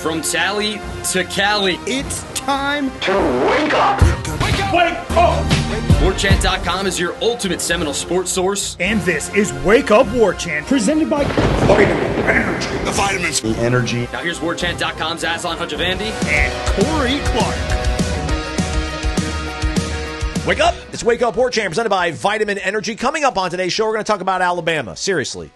From Tally to Cali. It's time to wake up. Wake up! Warchant.com is your ultimate Seminole sports source. And this is Wake Up Warchant, presented by Vitamin Energy. The vitamins. The energy. Now here's Warchant.com's Aslan Hajavandi and Corey Clark. Wake up! It's Wake Up Warchant, presented by Vitamin Energy. Coming up on today's show, we're going to talk about Alabama. Seriously.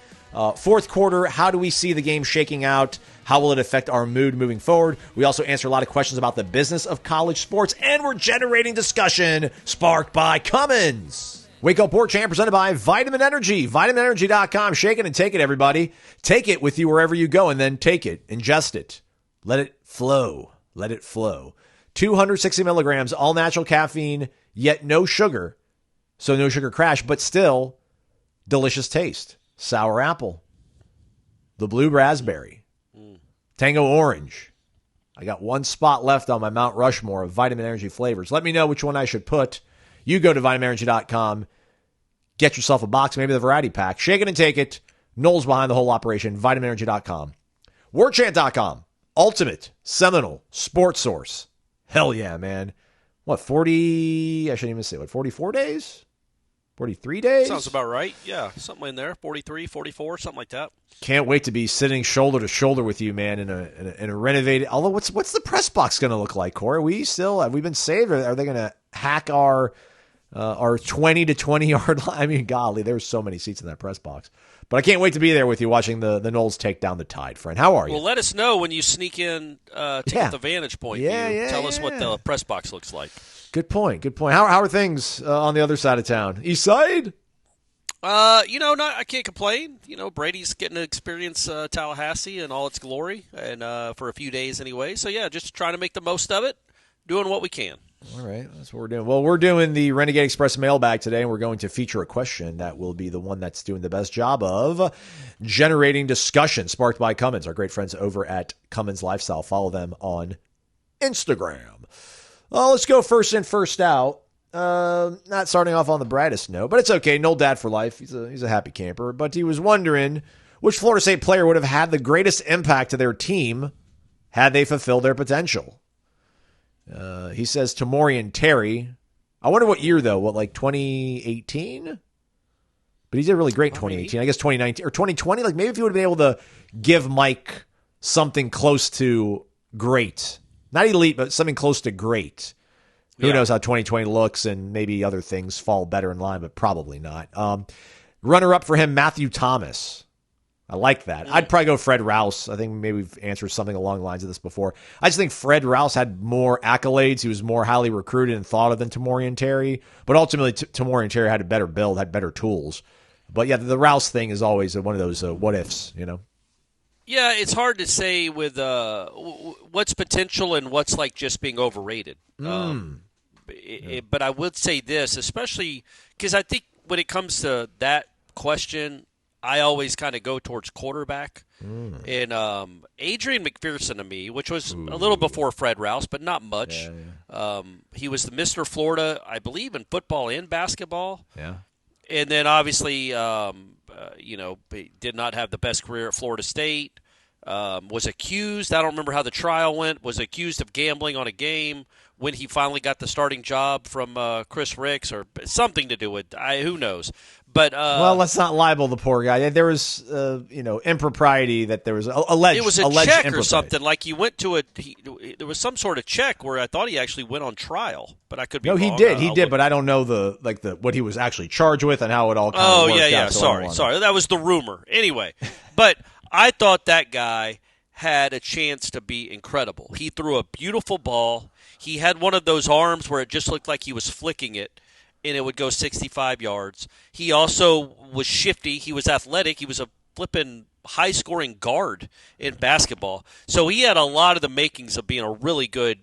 Fourth quarter, how do we see the game shaking out? How will it affect our mood moving forward? We also answer a lot of questions about the business of college sports, and we're generating discussion sparked by Cummins. Wake Up Warchant, presented by Vitamin Energy. VitaminEnergy.com. Shake it and take it, everybody. Take it with you wherever you go, and then take it. Ingest it. Let it flow. Let it flow. 260 milligrams, all natural caffeine, yet no sugar. So no sugar crash, but still delicious taste. Sour apple. The blue raspberry. Tango orange. I got one spot left on my Mount Rushmore of Vitamin Energy flavors. Let me know which one I should put. You go to vitaminenergy.com. Get yourself a box, maybe the variety pack. Shake it and take it. Noles behind the whole operation. vitaminenergy.com. Warchant.com. Ultimate Seminole sports source. Hell yeah, man. What, 40? I shouldn't even say, 44 days? 43 days? Sounds about right. Yeah, something in there. 43, 44, something like that. Can't wait to be sitting shoulder to shoulder with you, man, in a renovated. Although, what's the press box going to look like, Corey? Have we been saved? Or are they going to hack our 20 to 20 yard line? I mean, golly, there's so many seats in that press box. But I can't wait to be there with you watching the Noles take down the Tide, friend. How are you? Well, let us know when you sneak in to get the vantage point view. Tell us what the press box looks like. Good point. Good point. How are things on the other side of town? East side? I can't complain. Brady's getting to experience Tallahassee in all its glory, and for a few days anyway. So, yeah, just trying to make the most of it, doing what we can. All right, that's what we're doing. Well, we're doing the Renegade Express mailbag today, and we're going to feature a question that will be the one that's doing the best job of generating discussion, sparked by Cummins, our great friends over at Cummins Lifestyle. Follow them on Instagram. Let's go first in, first out. Not starting off on the brightest note, but it's okay. No dad for life. He's a happy camper. But he was wondering which Florida State player would have had the greatest impact to their team had they fulfilled their potential. He says Tamorrion Terry. I wonder what year, though. What, like 2018? But he did really great in 2018. I guess 2019 or 2020. Like, maybe if he would have been able to give Mike something close to great. Not elite, but something close to great. Who knows how 2020 looks, and maybe other things fall better in line, but probably not. Runner-up for him, Matthew Thomas. I like that. I'd probably go Fred Rouse. I think maybe we've answered something along the lines of this before. I just think Fred Rouse had more accolades. He was more highly recruited and thought of than Tamorrion Terry. But ultimately, Tamorrion Terry had a better build, had better tools. But yeah, the Rouse thing is always one of those what-ifs, Yeah, it's hard to say with what's potential and what's like just being overrated. But I would say this, especially because I think when it comes to that question, I always kind of go towards quarterback. And Adrian McPherson to me, which was a little before Fred Rouse, but not much. Yeah. He was the Mr. Florida, I believe, in football and basketball. Yeah. And then obviously, did not have the best career at Florida State. Was accused, I don't remember how the trial went, was accused of gambling on a game when he finally got the starting job from Chris Ricks, or something to do with, who knows. But well, let's not libel the poor guy. There was, impropriety that there was alleged. It was a check or something. Like he went to there was some sort of check where I thought he actually went on trial, but I could be wrong. No, he did, but I don't know what he was actually charged with and how it all kind of worked out. Sorry, that was the rumor. Anyway, but I thought that guy had a chance to be incredible. He threw a beautiful ball. He had one of those arms where it just looked like he was flicking it, and it would go 65 yards. He also was shifty. He was athletic. He was a flipping high-scoring guard in basketball. So he had a lot of the makings of being a really good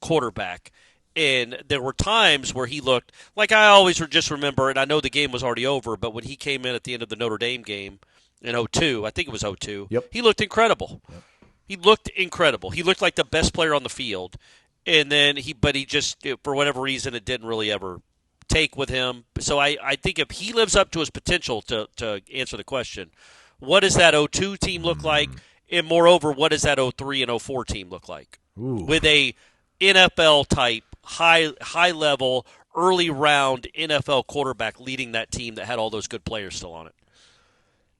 quarterback. And there were times where he looked, like I always just remember, and I know the game was already over, but when he came in at the end of the Notre Dame game in 2002, I think it was 2002, he looked incredible. Yep. He looked incredible. He looked like the best player on the field. And then he just, for whatever reason, it didn't really ever take with him. So I think if he lives up to his potential, to answer the question, what does that 2002 team look like? And moreover, what does that 03 and 04 team look like? Ooh. With a NFL type, high level, early round NFL quarterback leading that team that had all those good players still on it.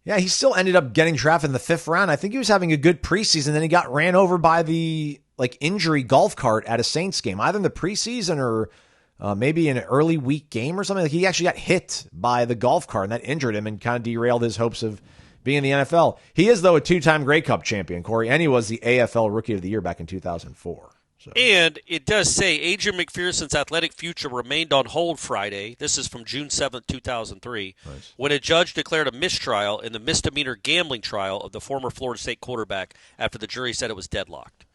Yeah, he still ended up getting drafted in the 5th round. I think he was having a good preseason. Then he got ran over by the injury golf cart at a Saints game, either in the preseason or maybe an early week game or something. Like he actually got hit by the golf cart, and that injured him and kind of derailed his hopes of being in the NFL. He is, though, a 2-time Grey Cup champion, Corey, and he was the AFL Rookie of the Year back in 2004. So. And it does say Adrian McPherson's athletic future remained on hold Friday. This is from June 7th, 2003, nice. When a judge declared a mistrial in the misdemeanor gambling trial of the former Florida State quarterback after the jury said it was deadlocked.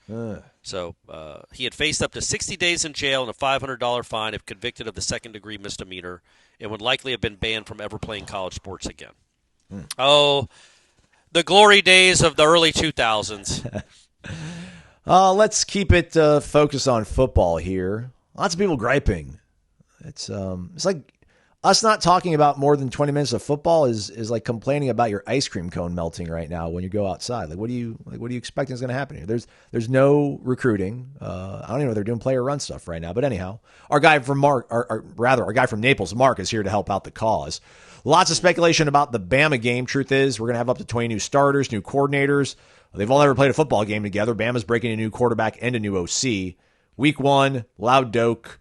So he had faced up to 60 days in jail and a $500 fine if convicted of the second-degree misdemeanor and would likely have been banned from ever playing college sports again. Oh, the glory days of the early 2000s. Let's keep it focused on football here. Lots of people griping. It's like us not talking about more than 20 minutes of football is like complaining about your ice cream cone melting right now when you go outside. What do you expect is going to happen here? There's no recruiting. I don't even know if they're doing player run stuff right now. But anyhow, our guy from Naples, Mark, is here to help out the cause. Lots of speculation about the Bama game. Truth is, we're going to have up to 20 new starters, new coordinators. They've all never played a football game together. Bama's breaking a new quarterback and a new OC. Week 1, loud doke.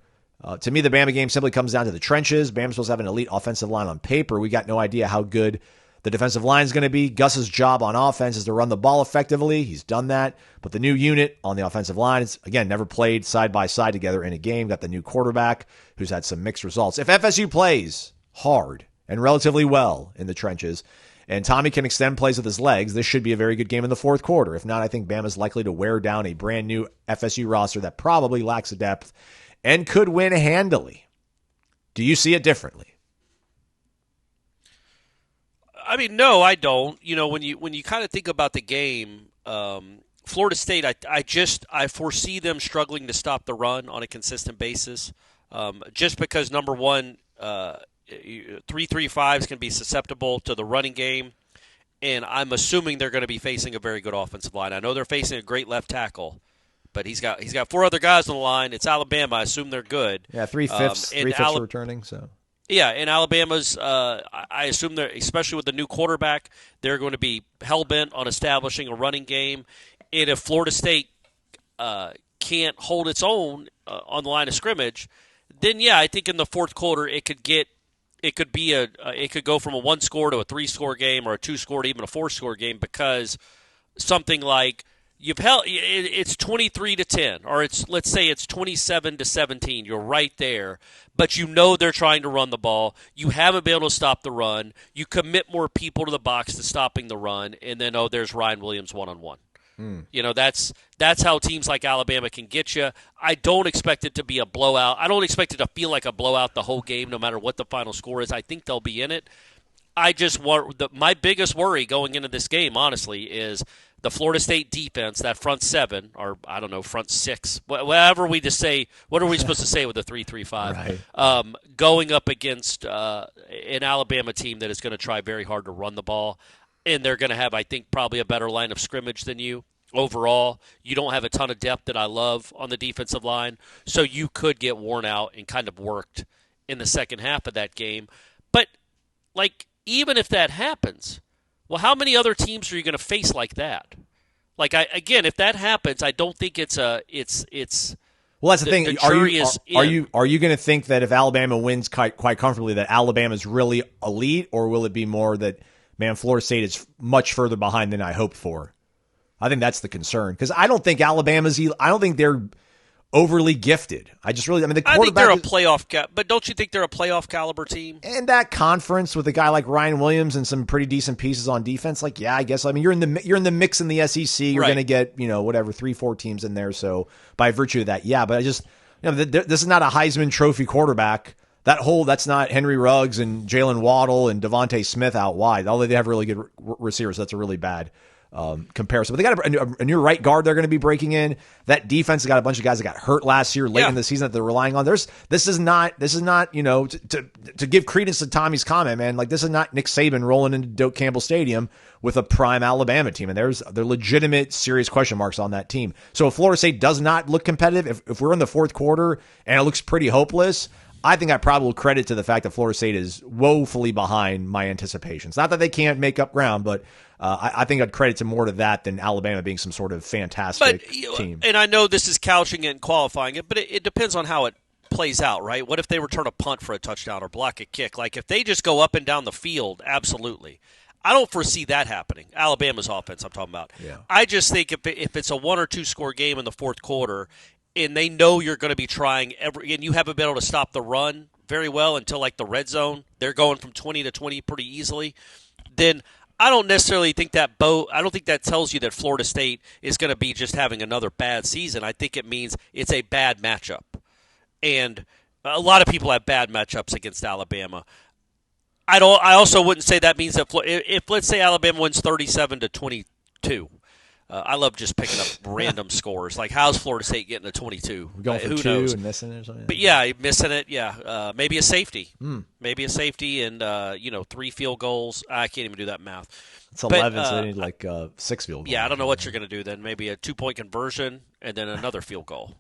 To me, the Bama game simply comes down to the trenches. Bama's supposed to have an elite offensive line on paper. We got no idea how good the defensive line is going to be. Gus's job on offense is to run the ball effectively. He's done that. But the new unit on the offensive line is, again, never played side by side together in a game. Got the new quarterback who's had some mixed results. If FSU plays hard and relatively well in the trenches, and Tommy can extend plays with his legs, this should be a very good game in the fourth quarter. If not, I think Bama's likely to wear down a brand new FSU roster that probably lacks the depth and could win handily. Do you see it differently? I mean, no, I don't. You know, when you kind of think about the game, Florida State, I foresee them struggling to stop the run on a consistent basis, just because number one, 3-3-5s can be susceptible to the running game, and I'm assuming they're going to be facing a very good offensive line. I know they're facing a great left tackle, but he's got 4 other guys on the line. It's Alabama. I assume they're good. Yeah, 3/5 are returning. So yeah, and Alabama's. I assume they're, especially with the new quarterback, they're going to be hell bent on establishing a running game. And if Florida State can't hold its own on the line of scrimmage, then yeah, I think in the fourth quarter it could go from a 1-score to a 3-score game, or a 2-score to even a 4-score game, because something like it's 23-10, or let's say it's 27-17. You're right there, but you know they're trying to run the ball. You haven't been able to stop the run. You commit more people to the box to stopping the run, and then there's Ryan Williams one-on-one. You know, that's how teams like Alabama can get you. I don't expect it to be a blowout. I don't expect it to feel like a blowout the whole game, no matter what the final score is. I think they'll be in it. I just want my biggest worry going into this game, honestly, is the Florida State defense, that front 7, or I don't know, front 6, whatever we just say. What are we supposed to say with the 3-3-5? Right. Going up against an Alabama team that is going to try very hard to run the ball. And they're going to have, I think, probably a better line of scrimmage than you. Overall, you don't have a ton of depth that I love on the defensive line, so you could get worn out and kind of worked in the second half of that game. But, even if that happens, well, how many other teams are you going to face like that? If that happens, I don't think it's well, that's the thing. Are you going to think that if Alabama wins quite comfortably, that Alabama's really elite, or will it be more that, man, Florida State is much further behind than I hoped for? I think that's the concern, because I don't think I don't think they're overly gifted. I think they're a playoff, but don't you think they're a playoff caliber team? And that conference with a guy like Ryan Williams and some pretty decent pieces on defense, I guess. I mean, you're in the mix in the SEC. You're going to get 3-4 teams in there. So by virtue of that, yeah. But I just this is not a Heisman Trophy quarterback. That's not Henry Ruggs and Jalen Waddle and Devontae Smith out wide. Although they have really good receivers, that's a really bad comparison. But they got a new right guard they're going to be breaking in. That defense has got a bunch of guys that got hurt last year late in the season that they're relying on. This is not to give credence to Tommy's comment, man. Like, this is not Nick Saban rolling into Doak Campbell Stadium with a prime Alabama team, and they're legitimate, serious question marks on that team. So if Florida State does not look competitive, if we're in the fourth quarter and it looks pretty hopeless, I think I probably credit to the fact that Florida State is woefully behind my anticipations. Not that they can't make up ground, but I think I'd credit to more to that than Alabama being some sort of fantastic team. And I know this is couching it and qualifying it, but it depends on how it plays out, right? What if they return a punt for a touchdown or block a kick? Like, if they just go up and down the field, absolutely. I don't foresee that happening. Alabama's offense I'm talking about. Yeah. I just think if it's a 1 or 2 score game in the fourth quarter and they know you're going to be trying and you haven't been able to stop the run very well until like the red zone, they're going from 20 to 20 pretty easily, then I don't necessarily think I don't think that tells you that Florida State is going to be just having another bad season. I think it means it's a bad matchup. And a lot of people have bad matchups against Alabama. I also wouldn't say that means that if let's say Alabama wins 37-22. I love just picking up random scores. Like, how's Florida State getting a 22? Going for who 2 knows? and missing it or something. But yeah, missing it. Yeah, maybe a safety. Maybe a safety and 3 field goals. I can't even do that math. It's 11, so they need like 6 field goals. Yeah, I don't know what you're going to do then. Maybe a 2-point conversion and then another field goal.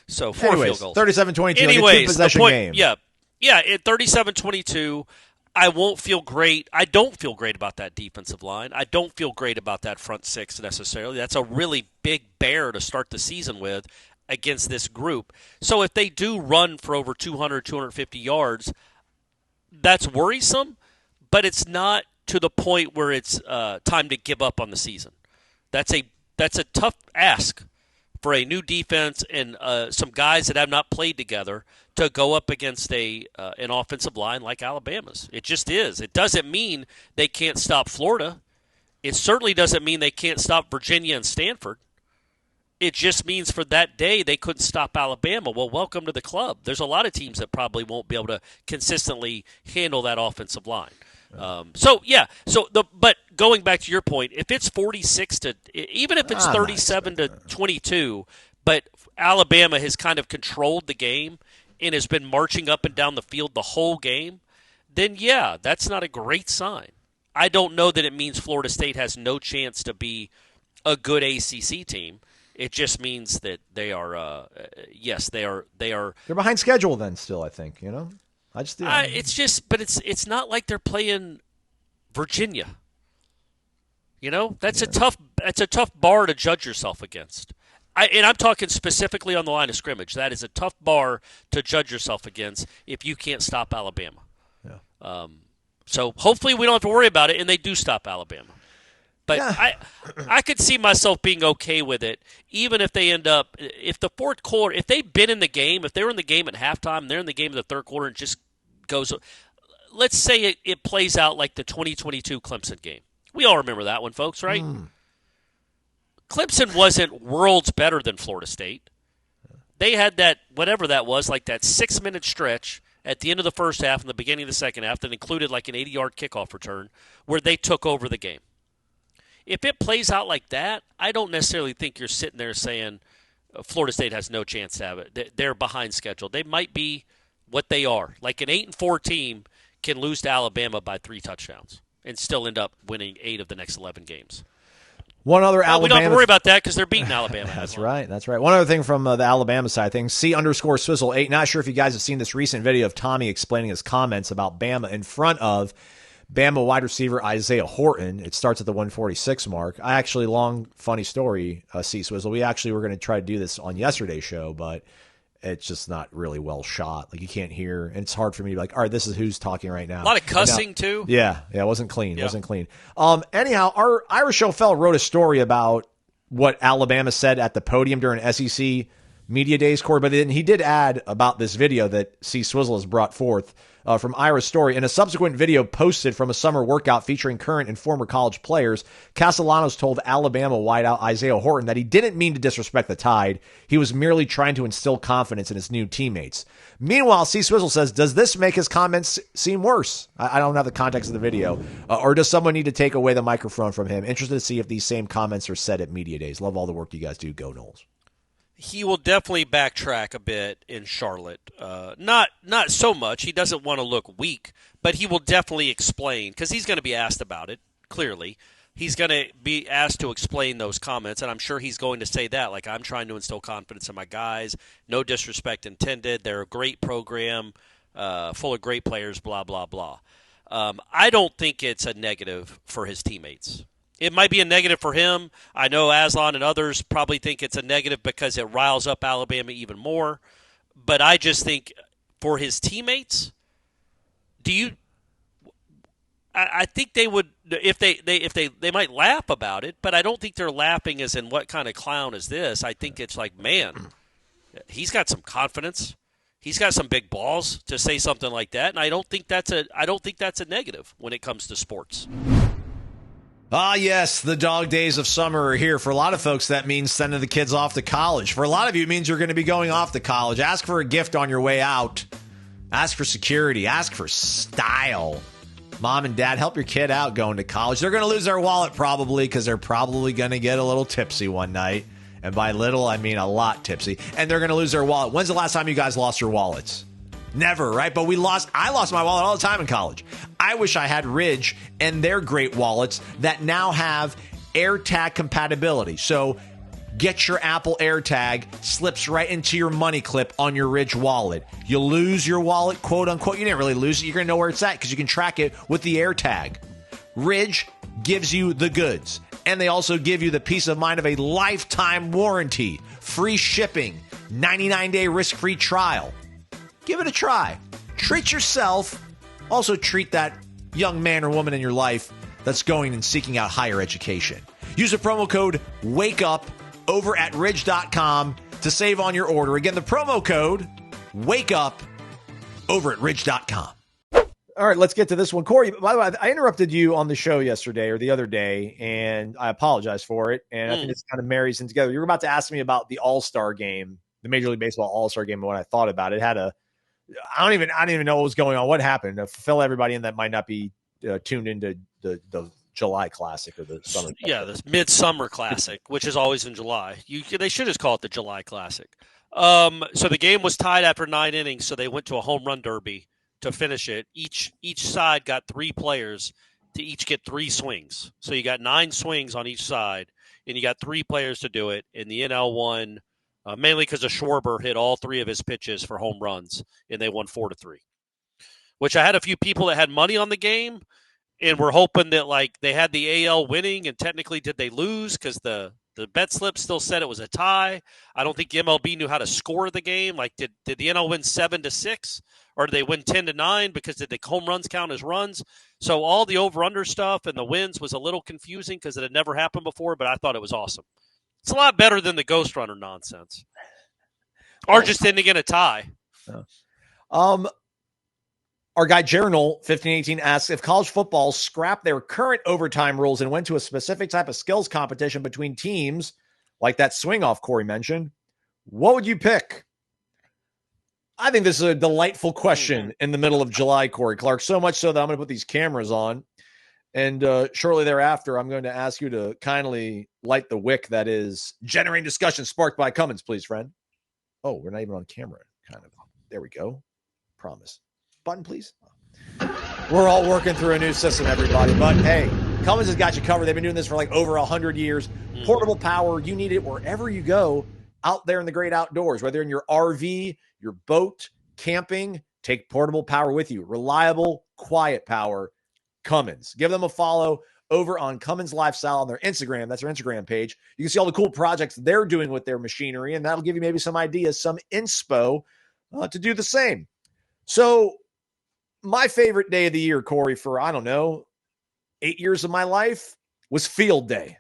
So 4 field goals. 37-22. Anyways, like a 2-possession game. Yeah, at 37-22. I won't feel great. I don't feel great about that defensive line. I don't feel great about that front six necessarily. That's a really big bear to start the season with against this group. So if they do run for over 200, 250 yards, that's worrisome, but it's not to the point where it's time to give up on the season. That's a tough ask for a new defense and some guys that have not played together to go up against an offensive line like Alabama's. It just is. It doesn't mean they can't stop Florida. It certainly doesn't mean they can't stop Virginia and Stanford. It just means for that day they couldn't stop Alabama. Well, welcome to the club. There's a lot of teams that probably won't be able to consistently handle that offensive line. But going back to your point, if it's 46 to, even if it's 37-22, but Alabama has kind of controlled the game and has been marching up and down the field the whole game, then yeah, that's not a great sign. I don't know that it means Florida State has no chance to be a good ACC team. It just means that they are, they're behind schedule then still, I think, it's not like they're playing Virginia. That's a tough bar to judge yourself against. And I'm talking specifically on the line of scrimmage. That is a tough bar to judge yourself against if you can't stop Alabama. Yeah. So hopefully we don't have to worry about it, and they do stop Alabama. But yeah. I could see myself being okay with it, even if they end up, if the fourth quarter, if they've been in the game, if they were in the game at halftime, and they're in the game in the third quarter and just goes, let's say it plays out like the 2022 Clemson game. We all remember that one, folks, right? Clemson wasn't worlds better than Florida State. They had that, whatever that was, like that 6-minute stretch at the end of the first half and the beginning of the second half that included like an 80-yard kickoff return where they took over the game. If it plays out like that, I don't necessarily think you're sitting there saying Florida State has no chance to have it. They're behind schedule. They might be what they are. Like an 8-4 team can lose to Alabama by 3 touchdowns and still end up winning 8 of the next 11 games. One other Alabama. We don't have to worry about that because they're beating Alabama. That's right. That's right. One other thing from the Alabama side of things, C_Swizzle8. Not sure if you guys have seen this recent video of Tommy explaining his comments about Bama in front of Bama wide receiver Isaiah Horton. It starts at the 146 mark. Long, funny story, C_Swizzle. We actually were going to try to do this on yesterday's show, but it's just not really well shot. Like, you can't hear, and it's hard for me to be like, all right, this is who's talking right now. A lot of cussing, too. Yeah, it wasn't clean. It wasn't clean. Anyhow, our Irish O'Fell wrote a story about what Alabama said at the podium during SEC media days, Corey, but then he did add about this video that C. Swizzle has brought forth from Ira Story. In a subsequent video posted from a summer workout featuring current and former college players, Castellanos told Alabama wideout Isaiah Horton that he didn't mean to disrespect the Tide. He was merely trying to instill confidence in his new teammates. Meanwhile, C. Swizzle says, does this make his comments seem worse? I don't have the context of the video. Or does someone need to take away the microphone from him? Interested to see if these same comments are said at media days. Love all the work you guys do. Go Noles. He will definitely backtrack a bit in Charlotte. Not so much. He doesn't want to look weak, but he will definitely explain because he's going to be asked about it, clearly. He's going to be asked to explain those comments, and I'm sure he's going to say that, like, I'm trying to instill confidence in my guys. No disrespect intended. They're a great program, full of great players, blah, blah, blah. I don't think it's a negative for his teammates. It might be a negative for him. I know Aslan and others probably think it's a negative because it riles up Alabama even more. But I just think for his teammates, I think they would if they might laugh about it, but I don't think they're laughing as in what kind of clown is this. I think it's like, man, he's got some confidence. He's got some big balls to say something like that, and I don't think that's a negative when it comes to sports. Ah, yes, the dog days of summer are here. For a lot of folks, that means sending the kids off to college. For a lot of you, it means you're going to be going off to college. Ask for a gift on your way out. Ask for security. Ask for style. Mom and dad, help your kid out going to college. They're going to lose their wallet probably because they're probably going to get a little tipsy one night. And by little, I mean a lot tipsy. And they're going to lose their wallet. When's the last time you guys lost your wallets? Never, right? But I lost my wallet all the time in college. I wish I had Ridge and their great wallets that now have AirTag compatibility. So get your Apple AirTag, slips right into your money clip on your Ridge wallet. You lose your wallet, quote unquote. You didn't really lose it. You're going to know where it's at because you can track it with the AirTag. Ridge gives you the goods. And they also give you the peace of mind of a lifetime warranty, free shipping, 99-day risk-free trial. Give it a try. Treat yourself. Also treat that young man or woman in your life that's going and seeking out higher education. Use the promo code WAKEUP over at ridge.com to save on your order. Again, the promo code WAKEUP over at ridge.com. All right, let's get to this one. Corey, by the way, I interrupted you on the show yesterday or the other day, and I apologize for it. And I think this kind of marries in together. You were about to ask me about the All-Star game, the Major League Baseball All-Star game, and what I thought about it. I don't even know what was going on. What happened? To fill everybody in that might not be tuned into the July Classic or the summer. Yeah, the Midsummer Classic, which is always in July. They should just call it the July Classic. So the game was tied after 9 innings, so they went to a home run derby to finish it. Each side got 3 players to each get 3 swings. So you got 9 swings on each side, and you got 3 players to do it. And the NL won. Mainly because Schwarber hit all 3 of his pitches for home runs, and they won 4-3. Which I had a few people that had money on the game, and were hoping that like they had the AL winning, and technically did they lose because the bet slip still said it was a tie. I don't think the MLB knew how to score the game. Like did the NL win 7-6, or did they win 10-9 because did the home runs count as runs? So all the over/under stuff and the wins was a little confusing because it had never happened before, but I thought it was awesome. It's a lot better than the Ghost Runner nonsense. Or just ending in a tie. Our guy Journal 1518 asks, if college football scrapped their current overtime rules and went to a specific type of skills competition between teams, like that swing off Corey mentioned, what would you pick? I think this is a delightful question in the middle of July, Corey Clark, so much so that I'm going to put these cameras on. And shortly thereafter, I'm going to ask you to kindly light the wick that is generating discussion sparked by Cummins, please, friend. Oh, we're not even on camera. Kind of. There we go. Promise. Button, please. We're all working through a new system, everybody. But, hey, Cummins has got you covered. They've been doing this for like over 100 years. Portable power. You need it wherever you go out there in the great outdoors, whether in your RV, your boat, camping, take portable power with you. Reliable, quiet power. Cummins. Give them a follow over on Cummins Lifestyle on their Instagram. That's their Instagram page. You can see all the cool projects they're doing with their machinery, and that'll give you maybe some ideas, some inspo to do the same. So my favorite day of the year, Corey, for, 8 years of my life was field day.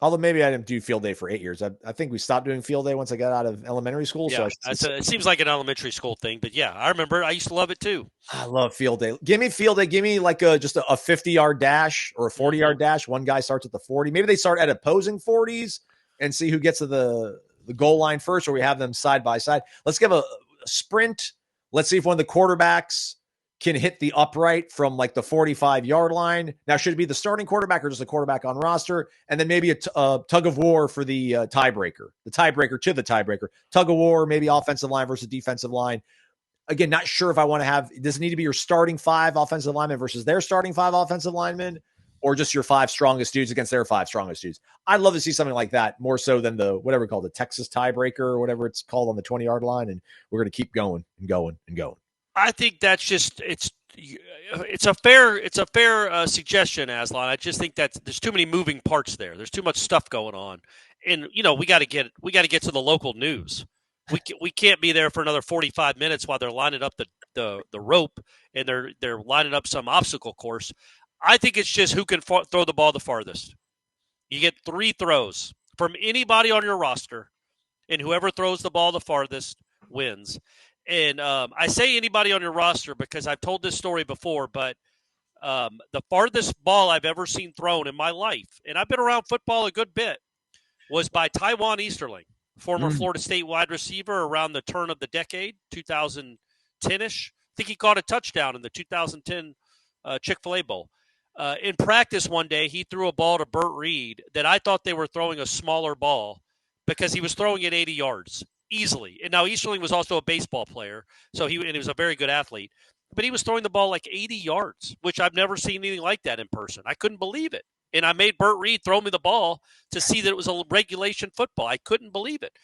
Although maybe I didn't do field day for 8 years. I think we stopped doing field day once I got out of elementary school. Yeah, so it seems like an elementary school thing, but yeah, I remember. I used to love it too. I love field day. Give me field day. Give me like just a 50-yard dash or a 40-yard dash. One guy starts at the 40. Maybe they start at opposing 40s and see who gets to the goal line first, or we have them side by side. Let's give a sprint. Let's see if one of the quarterbacks can hit the upright from like the 45-yard line. Now, should it be the starting quarterback or just a quarterback on roster? And then maybe a tug of war for the tiebreaker. The tiebreaker to the tiebreaker. Tug of war, maybe offensive line versus defensive line. Again, not sure if I want to have – does it need to be your starting 5 offensive linemen versus their starting 5 offensive linemen, or just your 5 strongest dudes against their 5 strongest dudes? I'd love to see something like that, more so than the whatever we call the Texas tiebreaker or whatever it's called on the 20-yard line, and we're going to keep going and going and going. I think that's just it's a fair suggestion, Aslan. I just think that there's too many moving parts there. There's too much stuff going on, and we got to get to the local news. We can't be there for another 45 minutes while they're lining up the rope and they're lining up some obstacle course. I think it's just who can throw the ball the farthest. You get 3 throws from anybody on your roster, and whoever throws the ball the farthest wins. And I say anybody on your roster because I've told this story before, but the farthest ball I've ever seen thrown in my life, and I've been around football a good bit, was by Tywan Easterling, former Florida State wide receiver around the turn of the decade, 2010-ish. I think he caught a touchdown in the 2010 Chick-fil-A Bowl. In practice one day, he threw a ball to Burt Reed that I thought they were throwing a smaller ball because he was throwing it 80 yards. Easily. And now Easterling was also a baseball player, so he was a very good athlete. But he was throwing the ball like 80 yards, which I've never seen anything like that in person. I couldn't believe it. And I made Burt Reed throw me the ball to see that it was a regulation football. I couldn't believe it.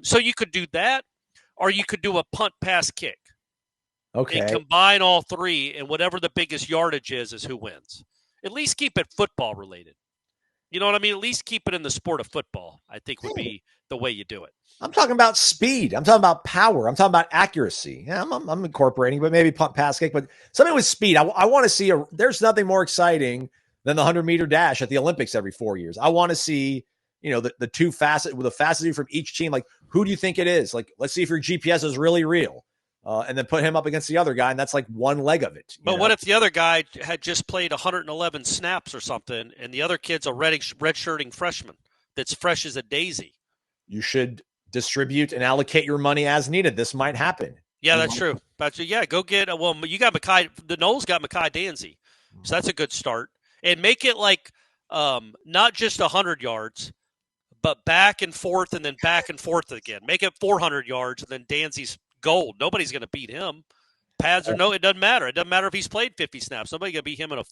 So you could do that, or you could do a punt, pass, kick. Okay. And combine all 3, and whatever the biggest yardage is who wins. At least keep it football related. You know what I mean? At least keep it in the sport of football, I think would be the way you do it. I'm talking about speed. I'm talking about power. I'm talking about accuracy. Yeah, I'm incorporating, but maybe punt, pass, kick, but something with speed. I want to see there's nothing more exciting than the 100-meter dash at the Olympics every 4 years. I want to see, the two fastest dude from each team. Like, who do you think it is? Like, let's see if your GPS is really real. And then put him up against the other guy, and that's like one leg of it. But what if the other guy had just played 111 snaps or something, and the other kid's a redshirting freshman that's fresh as a daisy? You should distribute and allocate your money as needed. This might happen. Yeah, that's true. But yeah, go get you got Mekhi. The Noles got Mekhi Danzy, so that's a good start. And make it like not just 100 yards, but back and forth and then back and forth again. Make it 400 yards, and then Danzy's gold. Nobody's going to beat him. Pads or no, it doesn't matter. It doesn't matter if he's played 50 snaps. Nobody's going to beat him in a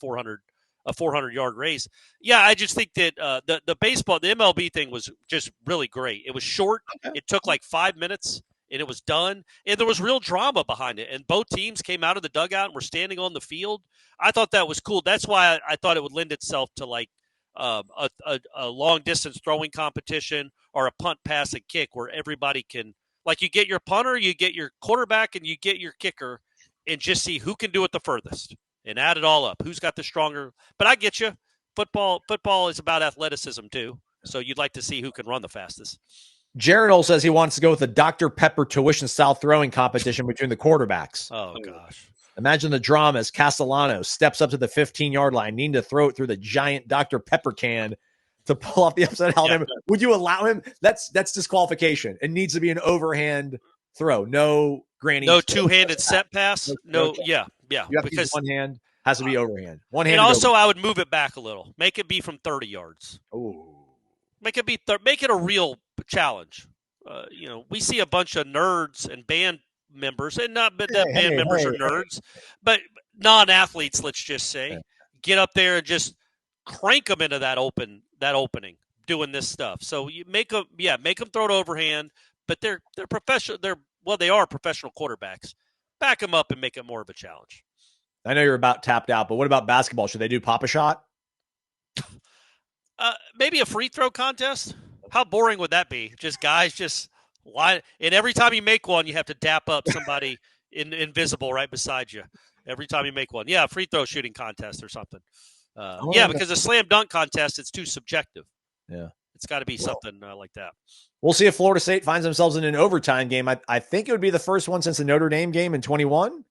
400-yard race. Yeah, I just think that the baseball, the MLB thing was just really great. It was short. Okay. It took like 5 minutes, and it was done. And there was real drama behind it. And both teams came out of the dugout and were standing on the field. I thought that was cool. That's why I thought it would lend itself to like a long-distance throwing competition or a punt, pass, and kick where everybody can, like, you get your punter, you get your quarterback, and you get your kicker, and just see who can do it the furthest and add it all up. Who's got the stronger? But I get you. Football is about athleticism too. So you'd like to see who can run the fastest. Jared says he wants to go with a Dr. Pepper tuition-style throwing competition between the quarterbacks. Oh, gosh. Imagine the drama as Castellano steps up to the 15-yard line, needing to throw it through the giant Dr. Pepper can to pull off the upside Alabama. Yeah. Would you allow him? That's disqualification. It needs to be an overhand throw. No granny. No two-handed set pass. No. Yeah. You have to use one hand. Has to be overhand. One hand. And also, I would move it back a little. Make it be from 30 yards. Oh. Make it make it a real challenge. We see a bunch of nerds and band members, and not but that band members are nerds, but non-athletes. Let's just say, get up there and just crank them into that opening, doing this stuff. So you make them throw it overhand, but they're professional. They are professional quarterbacks. Back them up and make it more of a challenge. I know you're about tapped out, but what about basketball? Should they do pop a shot? Maybe a free throw contest. How boring would that be? Just guys just line, and every time you make one, you have to dap up somebody invisible right beside you. Every time you make one, yeah, free throw shooting contest or something. Because a slam dunk contest, it's too subjective. Yeah. It's got to be something like that. We'll see if Florida State finds themselves in an overtime game. I think it would be the first one since the Notre Dame game in 21, if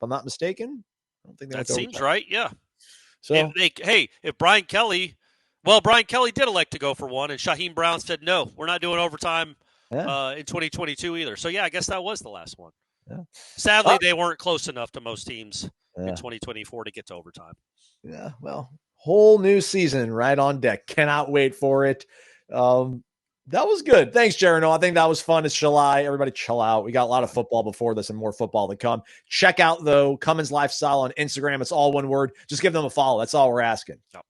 I'm not mistaken. I don't think that seems right. Yeah. So if Brian Kelly did elect to go for one, and Shaheem Brown said no, we're not doing overtime in 2022 either. So yeah, I guess that was the last one. Yeah. Sadly, they weren't close enough to most teams in 2024 to get to overtime. Yeah, well, whole new season right on deck. Cannot wait for it. That was good. Thanks, Jerino. I think that was fun. It's July. Everybody chill out. We got a lot of football before this and more football to come. Check out, though, Cummins Lifestyle on Instagram. It's all one word. Just give them a follow. That's all we're asking. Yep.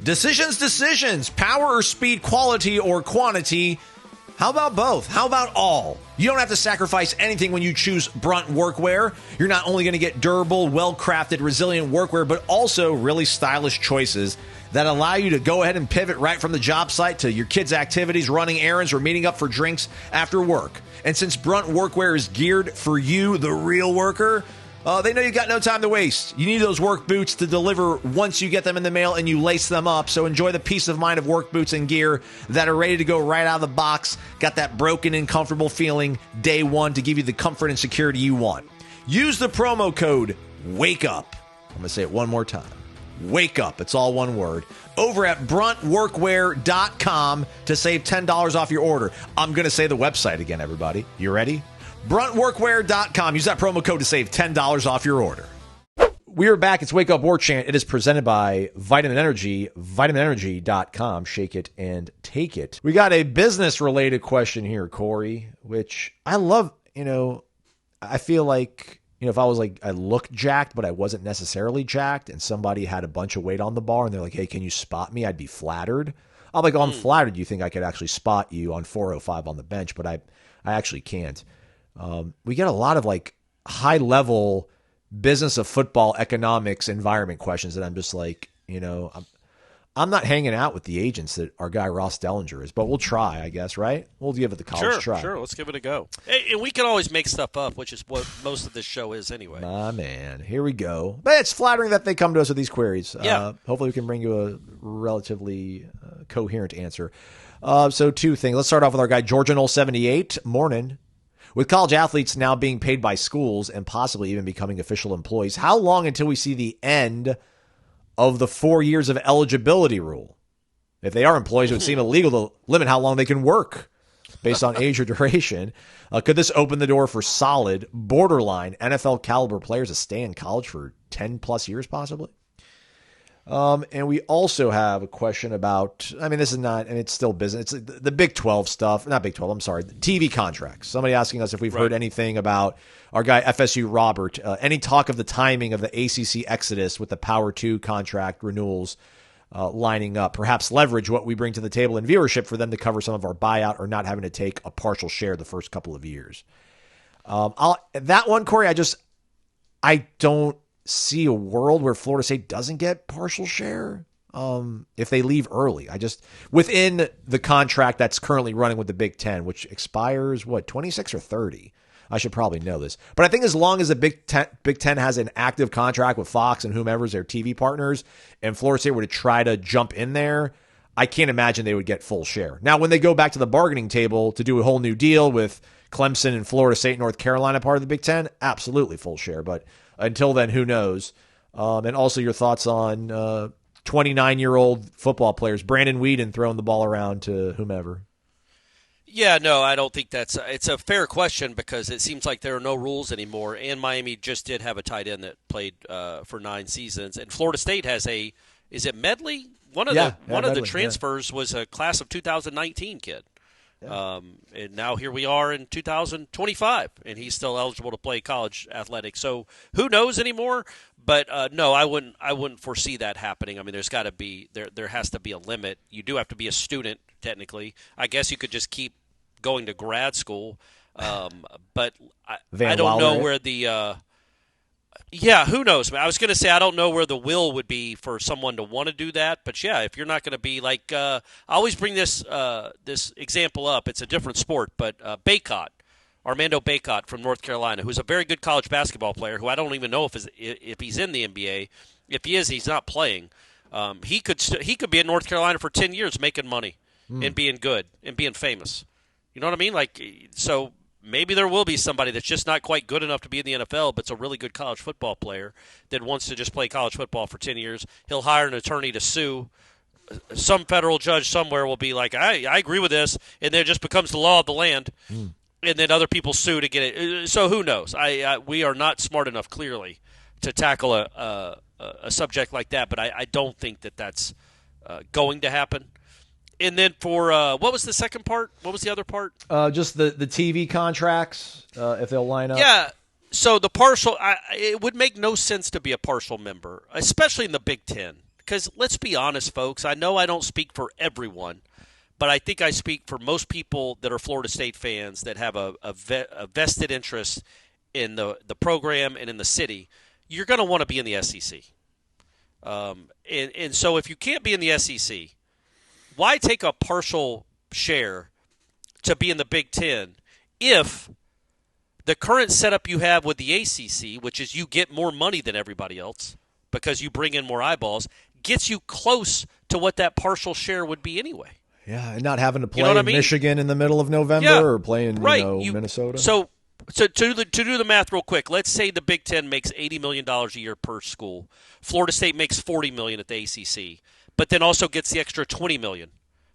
Decisions. Power or speed, quality or quantity. How about both? How about all? You don't have to sacrifice anything when you choose Brunt Workwear. You're not only going to get durable, well-crafted, resilient workwear, but also really stylish choices that allow you to go ahead and pivot right from the job site to your kids' activities, running errands, or meeting up for drinks after work. And since Brunt Workwear is geared for you, the real worker, they know you got no time to waste. You need those work boots to deliver once you get them in the mail and you lace them up. So enjoy the peace of mind of work boots and gear that are ready to go right out of the box. Got that broken and comfortable feeling day one to give you the comfort and security you want. Use the promo code WAKEUP. I'm going to say it one more time. Wake up. It's all one word. Over at bruntworkwear.com to save $10 off your order. I'm going to say the website again, everybody. You ready? bruntworkwear.com. Use that promo code to save $10 off your order. We are back. It's Wake Up Warchant. It is presented by Vitamin Energy, vitaminenergy.com. Shake it and take it. We got a business-related question here, Corey, which I love. I feel like, if I was like, I looked jacked, but I wasn't necessarily jacked, and somebody had a bunch of weight on the bar, and they're like, hey, can you spot me? I'd be flattered. I'm like, I'm flattered you think I could actually spot you on 405 on the bench, but I actually can't. We get a lot of like high level business of football economics environment questions that I'm just like, I'm not hanging out with the agents that our guy Ross Dellinger is, but we'll try, I guess, right? We'll give it the college try. Sure, let's give it a go. And we can always make stuff up, which is what most of this show is anyway. Ah, man. Here we go. But it's flattering that they come to us with these queries. Yeah. Hopefully we can bring you a relatively coherent answer. So two things. Let's start off with our guy, Georgia Noles 78. Morning. With college athletes now being paid by schools and possibly even becoming official employees, how long until we see the end of the 4 years of eligibility rule? If they are employees, it would seem illegal to limit how long they can work based on age or duration. Could this open the door for solid, borderline NFL caliber players to stay in college for 10 plus years possibly? And we also have a question about, this is not, and it's still business. It's the Big 12 stuff, not Big 12, I'm sorry, the TV contracts. Somebody asking us if we've heard anything about our guy FSU Robert, any talk of the timing of the ACC exodus with the Power 2 contract renewals lining up, perhaps leverage what we bring to the table in viewership for them to cover some of our buyout or not having to take a partial share the first couple of years. That one, Corey, I don't see a world where Florida State doesn't get partial share if they leave early. Within the contract that's currently running with the Big Ten, which expires 26 or 30. I should probably know this, but I think as long as the Big Ten has an active contract with Fox and whomever's their TV partners, and Florida State were to try to jump in there, I can't imagine they would get full share. Now, when they go back to the bargaining table to do a whole new deal with Clemson and Florida State, North Carolina, part of the Big Ten, absolutely full share. But until then, who knows? And also your thoughts on 29-year-old football players, Brandon Weeden throwing the ball around to whomever. Yeah, no, I don't think it's a fair question because it seems like there are no rules anymore. And Miami just did have a tight end that played for 9 seasons, and Florida State has is it Medley? One of the transfers was a class of 2019 kid. Yeah. And now here we are in 2025, and he's still eligible to play college athletics. So who knows anymore? But no, I wouldn't foresee that happening. There's got to be there has to be a limit. You do have to be a student technically. I guess you could just keep going to grad school, but I don't know where the who knows? I was going to say I don't know where the will would be for someone to want to do that, but yeah, if you're not going to be like I always bring this example up. It's a different sport, but Armando Bacot from North Carolina, who's a very good college basketball player, who I don't even know if he's in the NBA. If he is, he's not playing. He could be in North Carolina for 10 years making money and being good and being famous. You know what I mean? Like, so maybe there will be somebody that's just not quite good enough to be in the NFL, but it's a really good college football player that wants to just play college football for 10 years. He'll hire an attorney to sue. Some federal judge somewhere will be like, I agree with this, and then it just becomes the law of the land, and then other people sue to get it. So who knows? We are not smart enough, clearly, to tackle a subject like that, but I don't think that that's going to happen. And then for what was the second part? What was the other part? Just the TV contracts, if they'll line up. Yeah. So the partial, it would make no sense to be a partial member, especially in the Big Ten. Because let's be honest, folks, I know I don't speak for everyone, but I think I speak for most people that are Florida State fans that have a vested interest in the program and in the city. You're going to want to be in the SEC. And so if you can't be in the SEC, why take a partial share to be in the Big Ten if the current setup you have with the ACC, which is you get more money than everybody else because you bring in more eyeballs, gets you close to what that partial share would be anyway? Yeah, and not having to play what I mean? Michigan in the middle of November or playing Minnesota. So to do the math real quick, let's say the Big Ten makes $80 million a year per school. Florida State makes $40 million at the ACC, but then also gets the extra $20 million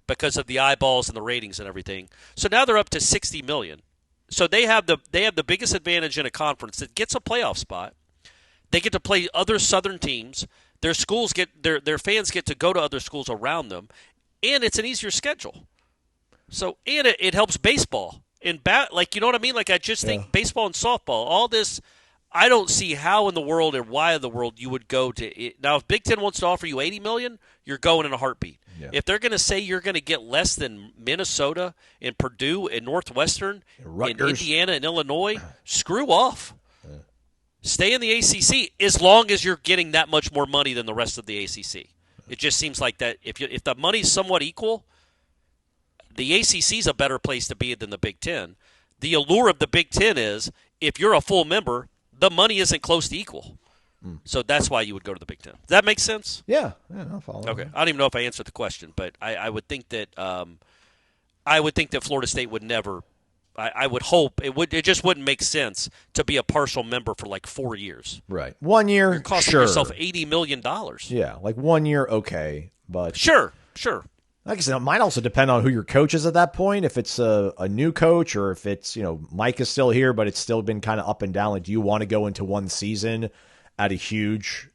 because of the eyeballs and the ratings and everything. So now they're up to $60 million. So they have the biggest advantage in a conference that gets a playoff spot. They get to play other Southern teams. Their schools their fans get to go to other schools around them, and it's an easier schedule. So and it helps baseball you know what I mean? Like I just think baseball and softball, all this. I don't see how in the world or why in the world you would go to it. Now, if Big Ten wants to offer you $80 million, you're going in a heartbeat. Yeah. If they're going to say you're going to get less than Minnesota and Purdue and Northwestern and Indiana and Illinois, screw off. Yeah. Stay in the ACC as long as you're getting that much more money than the rest of the ACC. It just seems like that if the money's somewhat equal, the ACC is a better place to be than the Big Ten. The allure of the Big Ten is if you're a full member, the money isn't close to equal. So that's why you would go to the Big Ten. Does that make sense? Yeah, I'll follow. Okay. I don't even know if I answered the question, but I would think that Florida State would never. I would hope it would. It just wouldn't make sense to be a partial member for like 4 years. Right. 1 year, you're costing yourself $80 million. Yeah, like 1 year, okay, but sure. Like I said, it might also depend on who your coach is at that point. If it's a new coach or if it's, Mike is still here, but it's still been kind of up and down. Like, do you want to go into one season at a huge,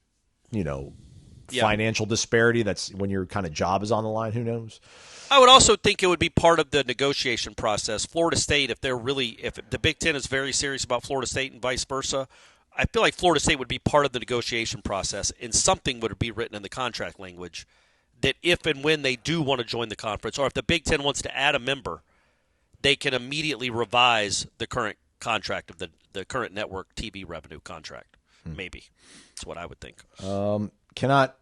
financial disparity? That's when your kind of job is on the line. Who knows? I would also think it would be part of the negotiation process. Florida State, if the Big Ten is very serious about Florida State and vice versa, I feel like Florida State would be part of the negotiation process, and something would be written in the contract language that if and when they do want to join the conference, or if the Big Ten wants to add a member, they can immediately revise the current contract of the current network TV revenue contract. Maybe. That's what I would think. Cannot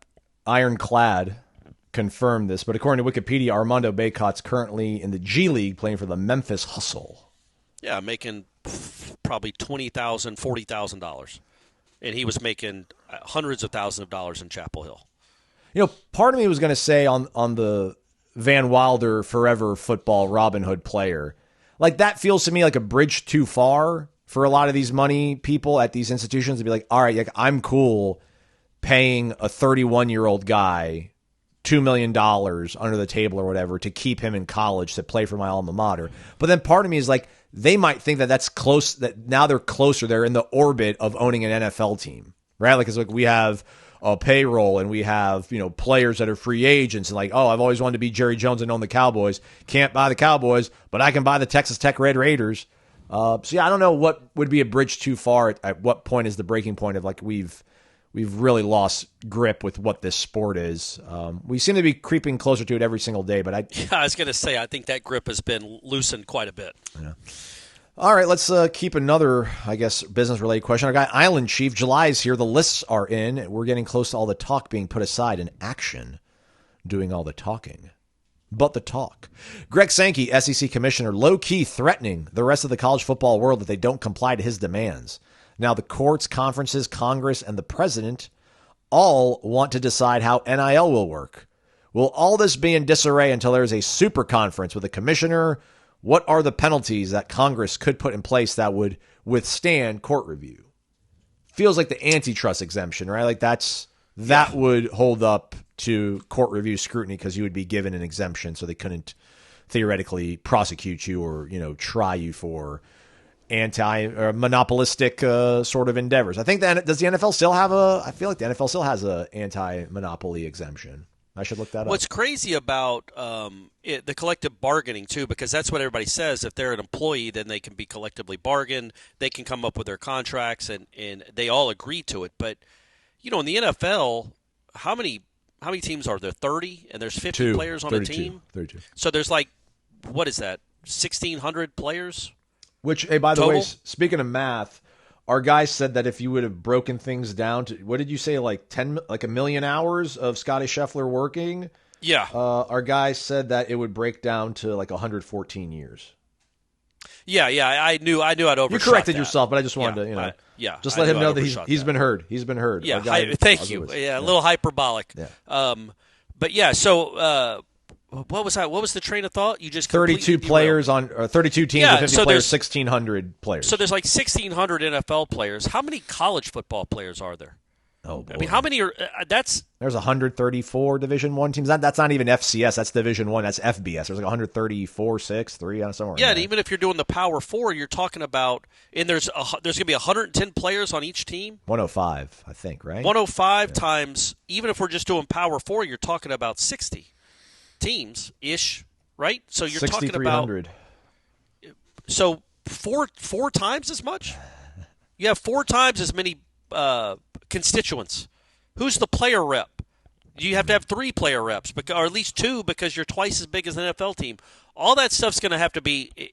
ironclad confirm this, but according to Wikipedia, Armando Bacot's currently in the G League playing for the Memphis Hustle. Yeah, making probably $20,000, $40,000. And he was making hundreds of thousands of dollars in Chapel Hill. Part of me was going to say on the Van Wilder forever football Robin Hood player, like that feels to me like a bridge too far for a lot of these money people at these institutions to be like, all right, like, I'm cool paying a 31-year-old guy $2 million under the table or whatever to keep him in college to play for my alma mater. But then part of me is like, they might think that that's close, that now they're closer. They're in the orbit of owning an NFL team, right? Like, it's like we have a payroll and we have, players that are free agents and like, oh, I've always wanted to be Jerry Jones and own the Cowboys. Can't buy the Cowboys, but I can buy the Texas Tech Red Raiders. So yeah, I don't know what would be a bridge too far. At what point is the breaking point of like, we've really lost grip with what this sport is. We seem to be creeping closer to it every single day, but I was going to say, I think that grip has been loosened quite a bit. Yeah. All right, let's keep another, business-related question. Our guy, Island Chief, July is here. The lists are in. We're getting close to all the talk being put aside and action doing all the talking. But the talk. Greg Sankey, SEC Commissioner, low-key threatening the rest of the college football world that they don't comply to his demands. Now, the courts, conferences, Congress, and the president all want to decide how NIL will work. Will all this be in disarray until there is a super conference with a commissioner? What are the penalties that Congress could put in place that would withstand court review? Feels like the antitrust exemption, right? Like that would hold up to court review scrutiny because you would be given an exemption, so they couldn't theoretically prosecute you or, try you for monopolistic sort of endeavors. I think does the NFL still have I feel like the NFL still has a anti-monopoly exemption. I should look that up. What's crazy about the collective bargaining, too, because that's what everybody says. If they're an employee, then they can be collectively bargained. They can come up with their contracts, and they all agree to it. But, in the NFL, how many teams are there? 30? And there's 50 players on 32, a team? 32. So there's what is that, 1,600 players? Which, hey, by the total? way, speaking of math, our guy said that if you would have broken things down to, what did you say, like a million hours of Scotty Scheffler working? Yeah. Our guy said that it would break down to like 114 years. Yeah. I knew I'd overshot. You corrected that. yourself, but I just wanted to, just let him know that he's been heard. He's been heard. Yeah. Thank you. Yeah, a little hyperbolic. Yeah. But yeah. So. What was that? What was the train of thought? You just 32 players on 32 teams with 50 players, 1,600 players. So there's like 1,600 NFL players. How many college football players are there? Oh boy. I mean, how many are? There's 134 Division I teams. That's not even FCS. That's Division I. That's FBS. There's like 134, 6, 3 somewhere. Yeah, and even if you're doing the Power Four, you're talking about, and there's going to be 110 players on each team. 105, I think, right? 105 times. Even if we're just doing Power Four, you're talking about 60 teams ish, right? So you're talking about so four times as much. You have 4 times as many constituents. Who's the player rep? You have to have 3 player reps, or at least 2, because you're twice as big as an NFL team. All that stuff's going to have to be,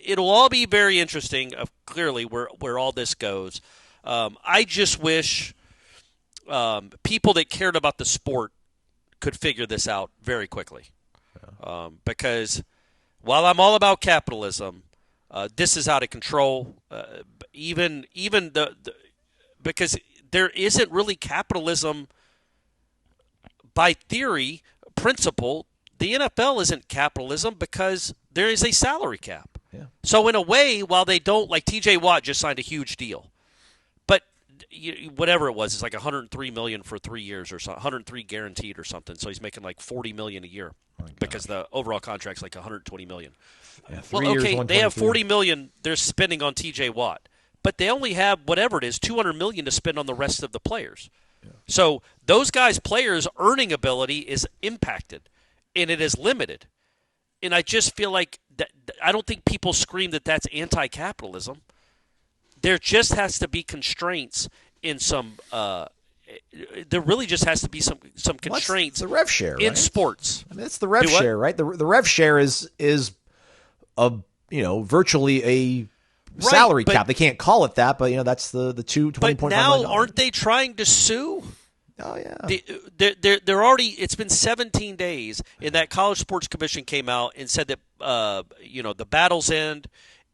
it'll all be very interesting. Clearly, where all this goes. I just wish people that cared about the sport could figure this out very quickly, because while I'm all about capitalism, this is out of control. Even because there isn't really capitalism by theory, principle. The NFL isn't capitalism because there is a salary cap. Yeah. So in a way, while they don't, like T.J. Watt just signed a huge deal, but whatever it was, it's like $103 million for 3 years or something, 103 guaranteed or something. So he's making like $40 million a year because the overall contract's like $120 million. Yeah, well, okay, they have $40 million they're spending on T.J. Watt, but they only have whatever it is, $200 million to spend on the rest of the players. Yeah. So those guys' players' earning ability is impacted, and it is limited. And I just feel like that. I don't think people scream that that's anti-capitalism. There just has to be constraints in some. There really just has to be some constraints. The rev share in right? sports. I mean, it's the rev share, right? The rev share is a virtually a salary cap. They can't call it that, but that's the 20.5 million. But now aren't they trying to sue? Oh yeah. They're already. It's been 17 days, and that College Sports Commission came out and said that the battle's end.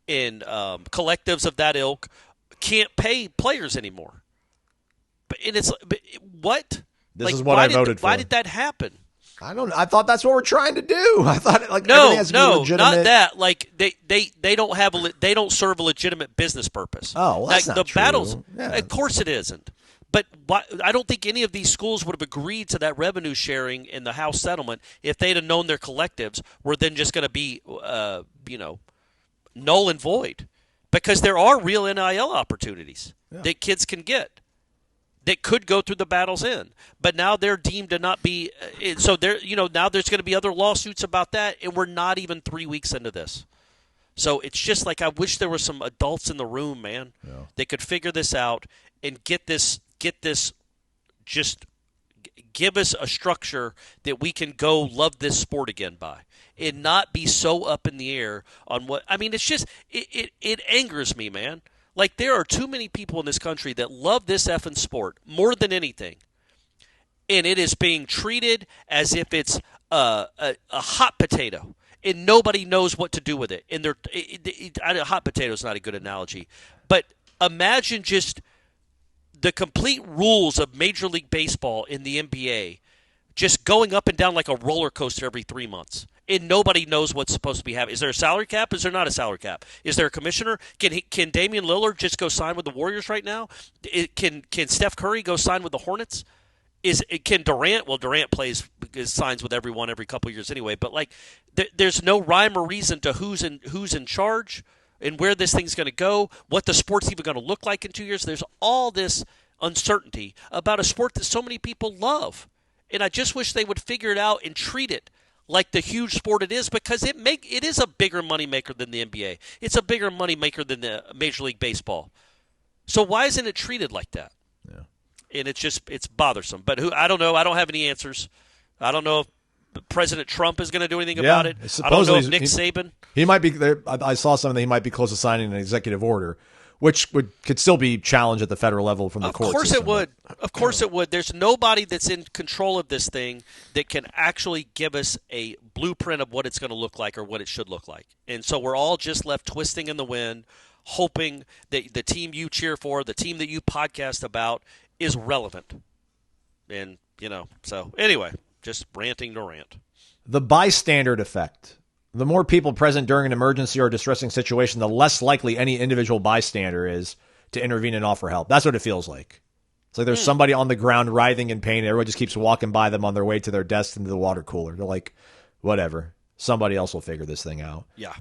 And collectives of that ilk can't pay players anymore. But what? This is what I voted for. Why did that happen? I don't know. I thought that's what we're trying to do. I thought everything has to be legitimate. Not that. Like they don't serve a legitimate business purpose. Oh, well, that's like not the true. battles. Yeah. Of course it isn't. But I don't think any of these schools would have agreed to that revenue sharing in the House settlement if they'd have known their collectives were then just going to be null and void, because there are real NIL opportunities that kids can get that could go through the battle's end, but now they're deemed to not be. So now there's going to be other lawsuits about that, and we're not even 3 weeks into this. So it's just like I wish there were some adults in the room, man. Yeah. They could figure this out and get this. Just give us a structure that we can go love this sport again by. And not be so up in the air on what – I mean, it's just – it angers me, man. Like, there are too many people in this country that love this effing sport more than anything. And it is being treated as if it's a hot potato. And nobody knows what to do with it. And a hot potato is not a good analogy. But imagine just the complete rules of Major League Baseball in the NBA just going up and down like a roller coaster every 3 months. And nobody knows what's supposed to be happening. Is there a salary cap? Is there not a salary cap? Is there a commissioner? Can Damian Lillard just go sign with the Warriors right now? Can Steph Curry go sign with the Hornets? Can Durant? Well, Durant signs with everyone every couple of years anyway. But like, there's no rhyme or reason to who's in charge and where this thing's going to go. What the sport's even going to look like in 2 years. There's all this uncertainty about a sport that so many people love, and I just wish they would figure it out and treat it like the huge sport it is, because it is a bigger moneymaker than the NBA. It's a bigger moneymaker than the Major League Baseball. So why isn't it treated like that? Yeah. And it's bothersome. But I don't know. I don't have any answers. I don't know if President Trump is going to do anything about it. I don't know if Nick Saban. He might be there. I saw something that he might be close to signing an executive order, which could still be challenged at the federal level from the courts. Of course it would. Of course it would. There's nobody that's in control of this thing that can actually give us a blueprint of what it's going to look like or what it should look like. And so we're all just left twisting in the wind, hoping that the team you cheer for, the team that you podcast about, is relevant. And, so anyway, just ranting to rant. The bystander effect. The more people present during an emergency or distressing situation, the less likely any individual bystander is to intervene and offer help. That's what it feels like. It's like there's somebody on the ground writhing in pain, and everyone just keeps walking by them on their way to their desk into the water cooler. They're like, whatever. Somebody else will figure this thing out. Yeah.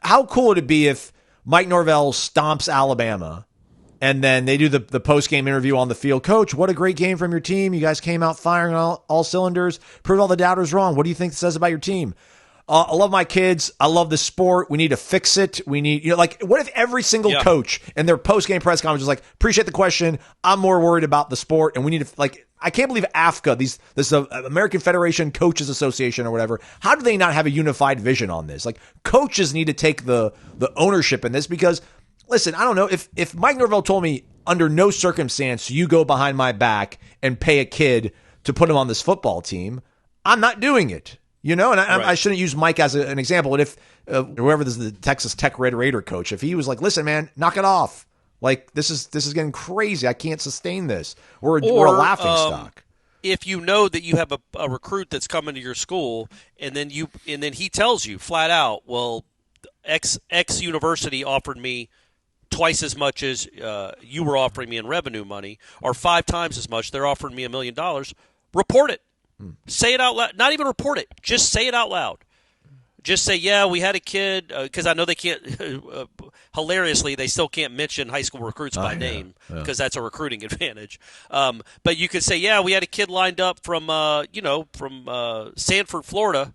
How cool would it be if Mike Norvell stomps Alabama, and then they do the post-game interview on the field. Coach, what a great game from your team. You guys came out firing on all cylinders. Proved all the doubters wrong. What do you think it says about your team? I love my kids. I love the sport. We need to fix it. We need, what if every single coach in their post-game press conference is like, appreciate the question. I'm more worried about the sport. And we need to, I can't believe AFCA, this American Federation Coaches Association or whatever. How do they not have a unified vision on this? Coaches need to take the ownership in this, because, listen, I don't know if Mike Norvell told me under no circumstance you go behind my back and pay a kid to put him on this football team, I'm not doing it. I shouldn't use Mike as an example, but if whoever this is, the Texas Tech Red Raider coach, if he was like, listen, man, knock it off. This is getting crazy. I can't sustain this. We're a laughing stock. If you know that you have a recruit that's coming to your school, and then he tells you flat out, well, X university offered me twice as much as you were offering me in revenue money, or 5 times as much, they're offering me $1 million, report it. Say it out loud. Not even report it. Just say it out loud. Just say, yeah, we had a kid, because I know they can't, hilariously, they still can't mention high school recruits by name, because that's a recruiting advantage. But you could say, yeah, we had a kid lined up from Sanford, Florida.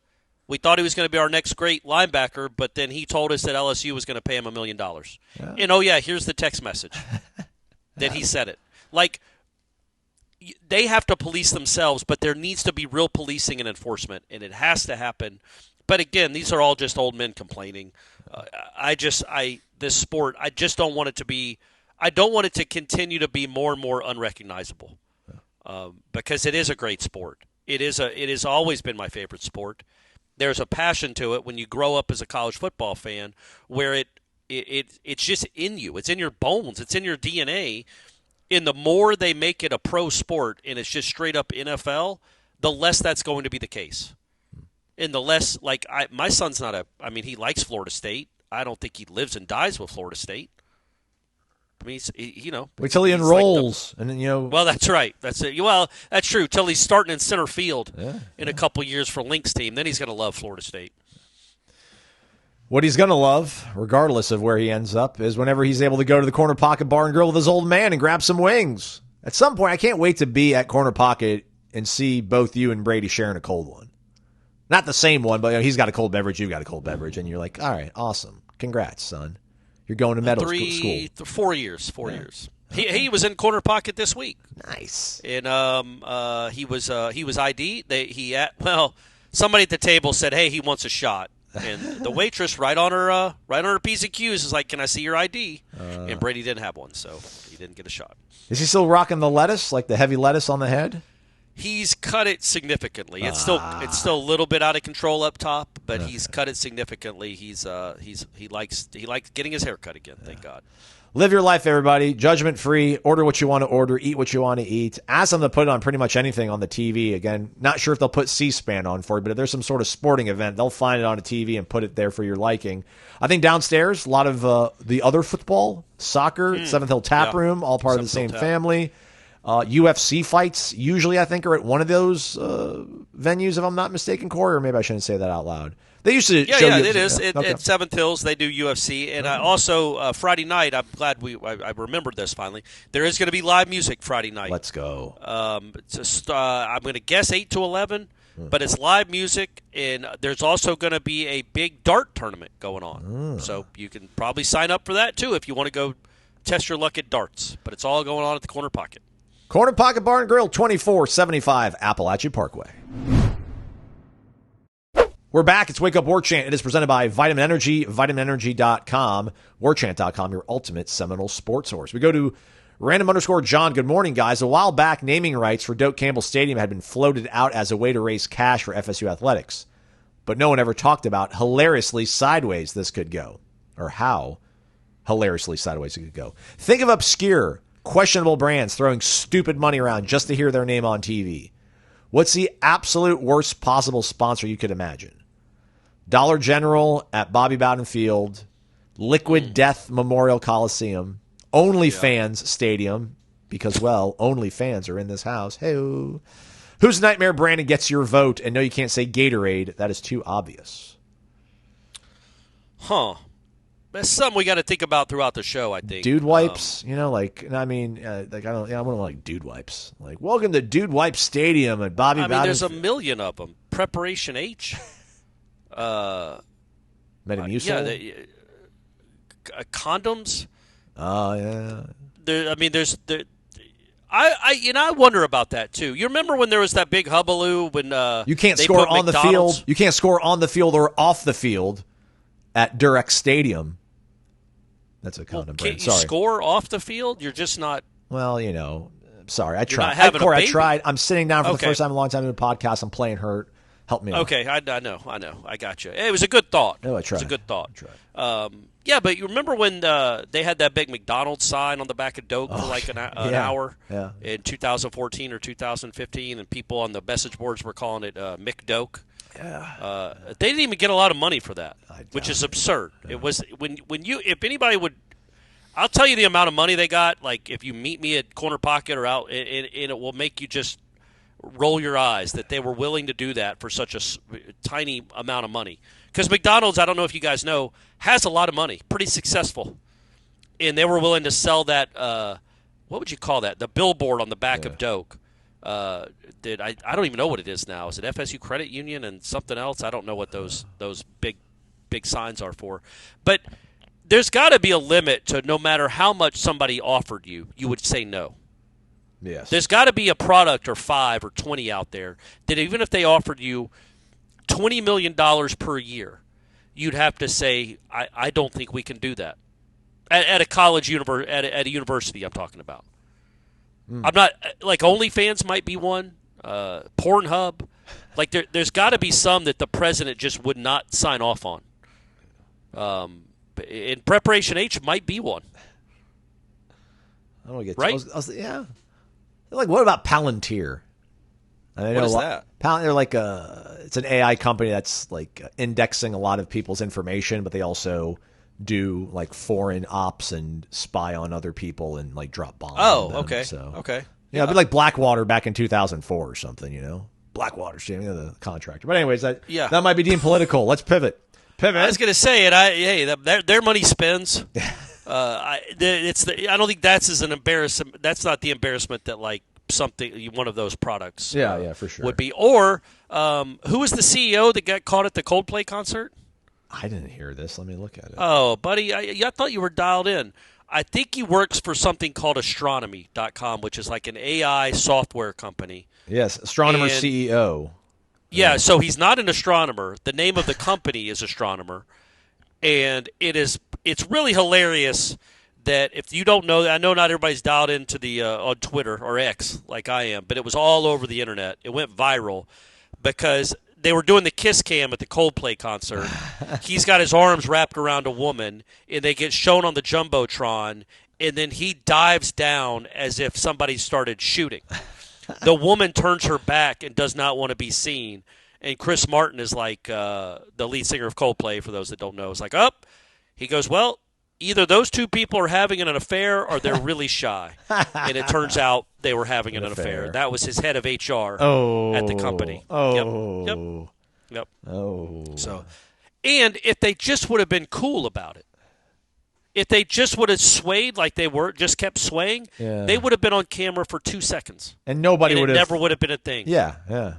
We thought he was going to be our next great linebacker, but then he told us that LSU was going to pay him $1 million. Yeah. And, here's the text message that he said it. They have to police themselves, but there needs to be real policing and enforcement, and it has to happen. But again, these are all just old men complaining. This sport, I just don't want it to be. I don't want it to continue to be more and more unrecognizable, because it is a great sport. It has always been my favorite sport. There's a passion to it when you grow up as a college football fan, where it's just in you. It's in your bones. It's in your DNA. And the more they make it a pro sport and it's just straight up NFL, the less that's going to be the case. And the less, my son's he likes Florida State. I don't think he lives and dies with Florida State. I mean, wait till he enrolls, and then Well, that's right. That's it. Well, that's true. Till he's starting in center field in a couple years for Lynx team, then he's going to love Florida State. What he's going to love, regardless of where he ends up, is whenever he's able to go to the Corner Pocket Bar and Grill with his old man and grab some wings. At some point, I can't wait to be at Corner Pocket and see both you and Brady sharing a cold one. Not the same one, but he's got a cold beverage, you've got a cold beverage, and you're like, all right, awesome. Congrats, son. You're going to medical school. 4 years. 4 years. He was in Corner Pocket this week. Nice. And he was ID'd. Somebody at the table said, hey, he wants a shot. And the waitress, right on her P's and Q's, is like, "Can I see your ID?" And Brady didn't have one, so he didn't get a shot. Is he still rocking the lettuce, like the heavy lettuce on the head? He's cut it significantly. It's still a little bit out of control up top, but he's cut it significantly. He likes getting his hair cut again. Thank God. Live your life, everybody. Judgment free. Order what you want to order. Eat what you want to eat. Ask them to put it on pretty much anything on the TV. Again, not sure if they'll put C-SPAN on for you, but if there's some sort of sporting event, they'll find it on a TV and put it there for your liking. I think downstairs, a lot of the other football, soccer, Seventh Hill Tap Room, all part of the same family. UFC fights usually, I think, are at one of those venues, if I'm not mistaken, Corey, or maybe I shouldn't say that out loud. They used to show UFC. It is. At Seventh Hills, they do UFC. And I also, Friday night, I'm glad I remembered this finally. There is going to be live music Friday night. Let's go. I'm going to guess 8 to 11, but it's live music. And there's also going to be a big dart tournament going on. So you can probably sign up for that, too, if you want to go test your luck at darts. But it's all going on at the Corner Pocket. Corner Pocket Bar and Grill, 2475 Appalachia Parkway. We're back. It's Wake Up Warchant. It is presented by Vitamin Energy, vitaminenergy.com, warchant.com, your ultimate Seminole sports source. We go to random_John. Good morning, guys. A while back, naming rights for Doak Campbell Stadium had been floated out as a way to raise cash for FSU athletics. But no one ever talked about hilariously sideways this could go, or how hilariously sideways it could go. Think of obscure, questionable brands throwing stupid money around just to hear their name on TV. What's the absolute worst possible sponsor you could imagine? Dollar General at Bobby Bowden Field, Liquid Death Memorial Coliseum, OnlyFans Stadium, because, well, OnlyFans are in this house. Hey-o. Whose nightmare branding gets your vote? And no, you can't say Gatorade. That is too obvious. Huh. That's something we got to think about throughout the show, I think. Dude wipes, I wouldn't like dude wipes. Like, welcome to Dude Wipe Stadium at Bobby Bowden. There's a million of them. Preparation H. Metamucil. Condoms. Oh yeah. I wonder about that too. You remember when there was that big hullabaloo when you can't they score put on McDonald's? the field. You can't score on the field or off the field at Durex Stadium. That's a condom brand. Can't you score off the field? You're just not. Well, sorry. I tried. I tried. I'm sitting down for the first time in a long time doing a podcast. I'm playing hurt. Help me out. Okay, I know. I got you. It was a good thought. No, I tried. It was a good thought. I tried. Yeah, but you remember when they had that big McDonald's sign on the back of Doak for like an hour in 2014 or 2015, and people on the message boards were calling it McDoke. Yeah. They didn't even get a lot of money for that, which is absurd. Yeah. It was if anybody would, I'll tell you the amount of money they got. Like if you meet me at Corner Pocket or out, and it will make you just roll your eyes that they were willing to do that for such a tiny amount of money. Because McDonald's, I don't know if you guys know, has a lot of money, pretty successful, and they were willing to sell that. What would you call that? The billboard on the back of Doak. I don't even know what it is now. Is it FSU Credit Union and something else? I don't know what those big signs are for. But there's got to be a limit to no matter how much somebody offered you, you would say no. Yes. There's got to be a product or 5 or 20 out there that even if they offered you $20 million per year, you'd have to say, I don't think we can do that. At a college at a university I'm talking about. I'm not like OnlyFans might be one, Pornhub. Like there's got to be some that the president just would not sign off on. In Preparation H might be one. I don't want to get right. Yeah. Like, what about Palantir? What is that? They're like it's an AI company that's like indexing a lot of people's information, but they also do like foreign ops and spy on other people and like drop bombs. Oh, on them. okay. So, okay. Yeah, it'd be like Blackwater back in 2004 or something, Blackwater, the contractor. But anyways, that might be deemed political. Let's pivot. I was going to say it. Their money spends. I don't think that's as an embarrassment. That's not the embarrassment that like one of those products. Yeah, for sure would be. Or who was the CEO that got caught at the Coldplay concert? I didn't hear this. Let me look at it. Oh, buddy, I thought you were dialed in. I think he works for something called astronomy.com, which is like an AI software company. Yes, astronomer CEO. Yeah, so he's not an astronomer. The name of the company is Astronomer. And it's really hilarious that if you don't know, I know not everybody's dialed into the on Twitter or X like I am, but it was all over the internet. It went viral because they were doing the kiss cam at the Coldplay concert. He's got his arms wrapped around a woman, and they get shown on the Jumbotron, and then he dives down as if somebody started shooting. The woman turns her back and does not want to be seen. And Chris Martin is like the lead singer of Coldplay, for those that don't know, is like, up. He goes, well, either those two people are having an affair or they're really shy. And it turns out they were having an affair. That was his head of HR at the company. Yep. So, and if they just would have been cool about it, if they just would have swayed like they were, just kept swaying, they would have been on camera for 2 seconds. And nobody would have. It never would have been a thing. Yeah.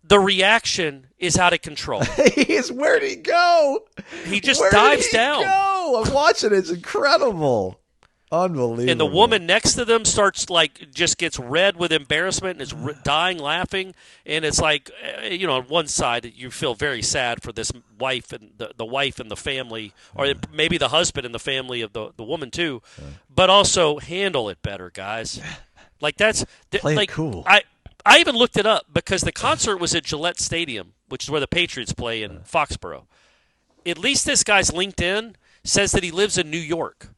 The reaction is out of control. Where'd he go? He just dives down. Go? I'm watching it. It's incredible. Unbelievable. And the woman next to them starts just gets red with embarrassment and is dying laughing. And it's like, on one side you feel very sad for this wife and the wife and the family, or maybe the husband and the family of the woman too, but also handle it better, guys. Like Play it cool. I even looked it up because the concert was at Gillette Stadium, which is where the Patriots play in Foxborough. At least this guy's LinkedIn says that he lives in New York.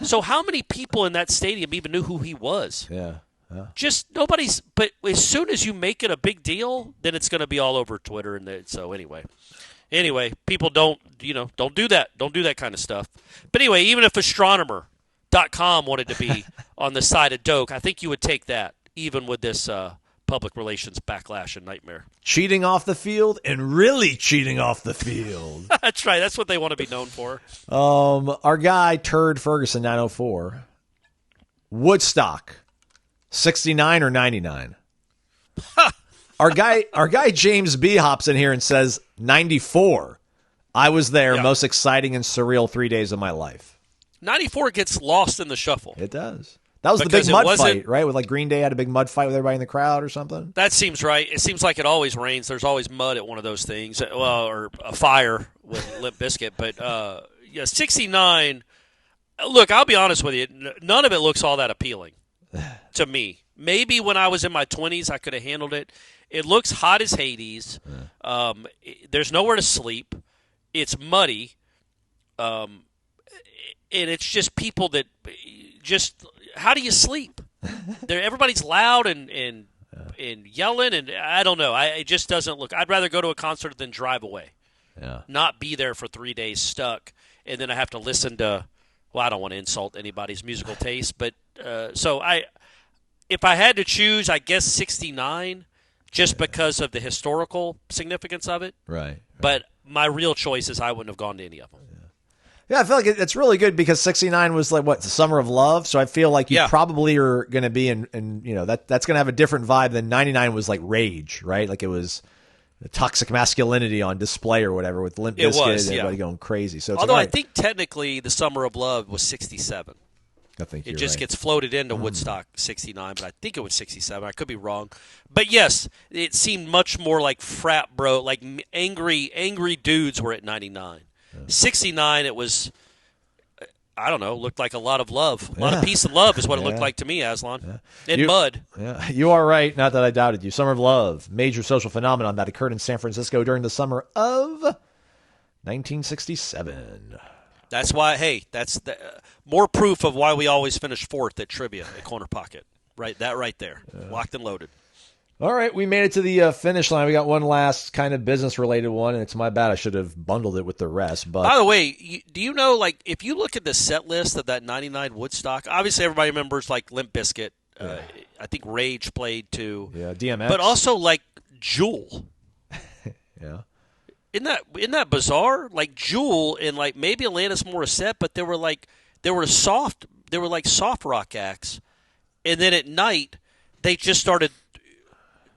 So how many people in that stadium even knew who he was? Yeah. Just nobody's. But as soon as you make it a big deal, then it's going to be all over Twitter. And so anyway, people don't do that. Don't do that kind of stuff. But anyway, even if astronomer.com wanted to be on the side of Doak, I think you would take that, even with this public relations backlash and nightmare. Cheating off the field and really cheating off the field. That's right. That's what they want to be known for. Our guy, Turd Ferguson 904. Woodstock, 69 or 99? Our guy James B hops in here and says 94. I was there. Most exciting and surreal 3 days of my life. 94 gets lost in the shuffle. It does. That was because the big mud fight, right? With Green Day had a big mud fight with everybody in the crowd or something. That seems right. It seems like it always rains. There's always mud at one of those things. Well, or a fire with Limp Bizkit. But 69. Look, I'll be honest with you. None of it looks all that appealing to me. Maybe when I was in my 20s, I could have handled it. It looks hot as Hades. There's nowhere to sleep. It's muddy. And it's just people that just. How do you sleep? Everybody's loud and yelling, and I don't know. It just doesn't look. I'd rather go to a concert than drive away. Not be there for 3 days stuck, and then I have to listen to. Well, I don't want to insult anybody's musical taste, but if I had to choose, I guess 69, just because of the historical significance of it. Right. But my real choice is I wouldn't have gone to any of them. Yeah, I feel like it's really good because 69 was like, the Summer of Love? So I feel like you probably are going to be in that's going to have a different vibe than 99 was like Rage, right? Like it was the toxic masculinity on display or whatever with Limp Bizkit and everybody going crazy. So although I think technically the Summer of Love was 67. I think it just gets floated into Woodstock 69, but I think it was 67. I could be wrong. But yes, it seemed much more like frat bro, like angry dudes were at 99. 69, it was, I don't know, looked like a lot of love. A lot of peace and love is what it looked like to me, Aslan. And mud. Yeah, you are right. Not that I doubted you. Summer of Love, major social phenomenon that occurred in San Francisco during the summer of 1967. That's why, that's more proof of why we always finish fourth at trivia at Corner Pocket. Right, that right there. Locked and loaded. All right, we made it to the finish line. We got one last kind of business-related one, and it's my bad. I should have bundled it with the rest. But by the way, do you know, if you look at the set list of that 99 Woodstock, obviously everybody remembers, Limp Bizkit. I think Rage played too. Yeah, DMX. But also, Jewel. Yeah. Isn't that bizarre? Jewel and, maybe Alanis Morissette, but they were soft rock acts. And then at night, they just started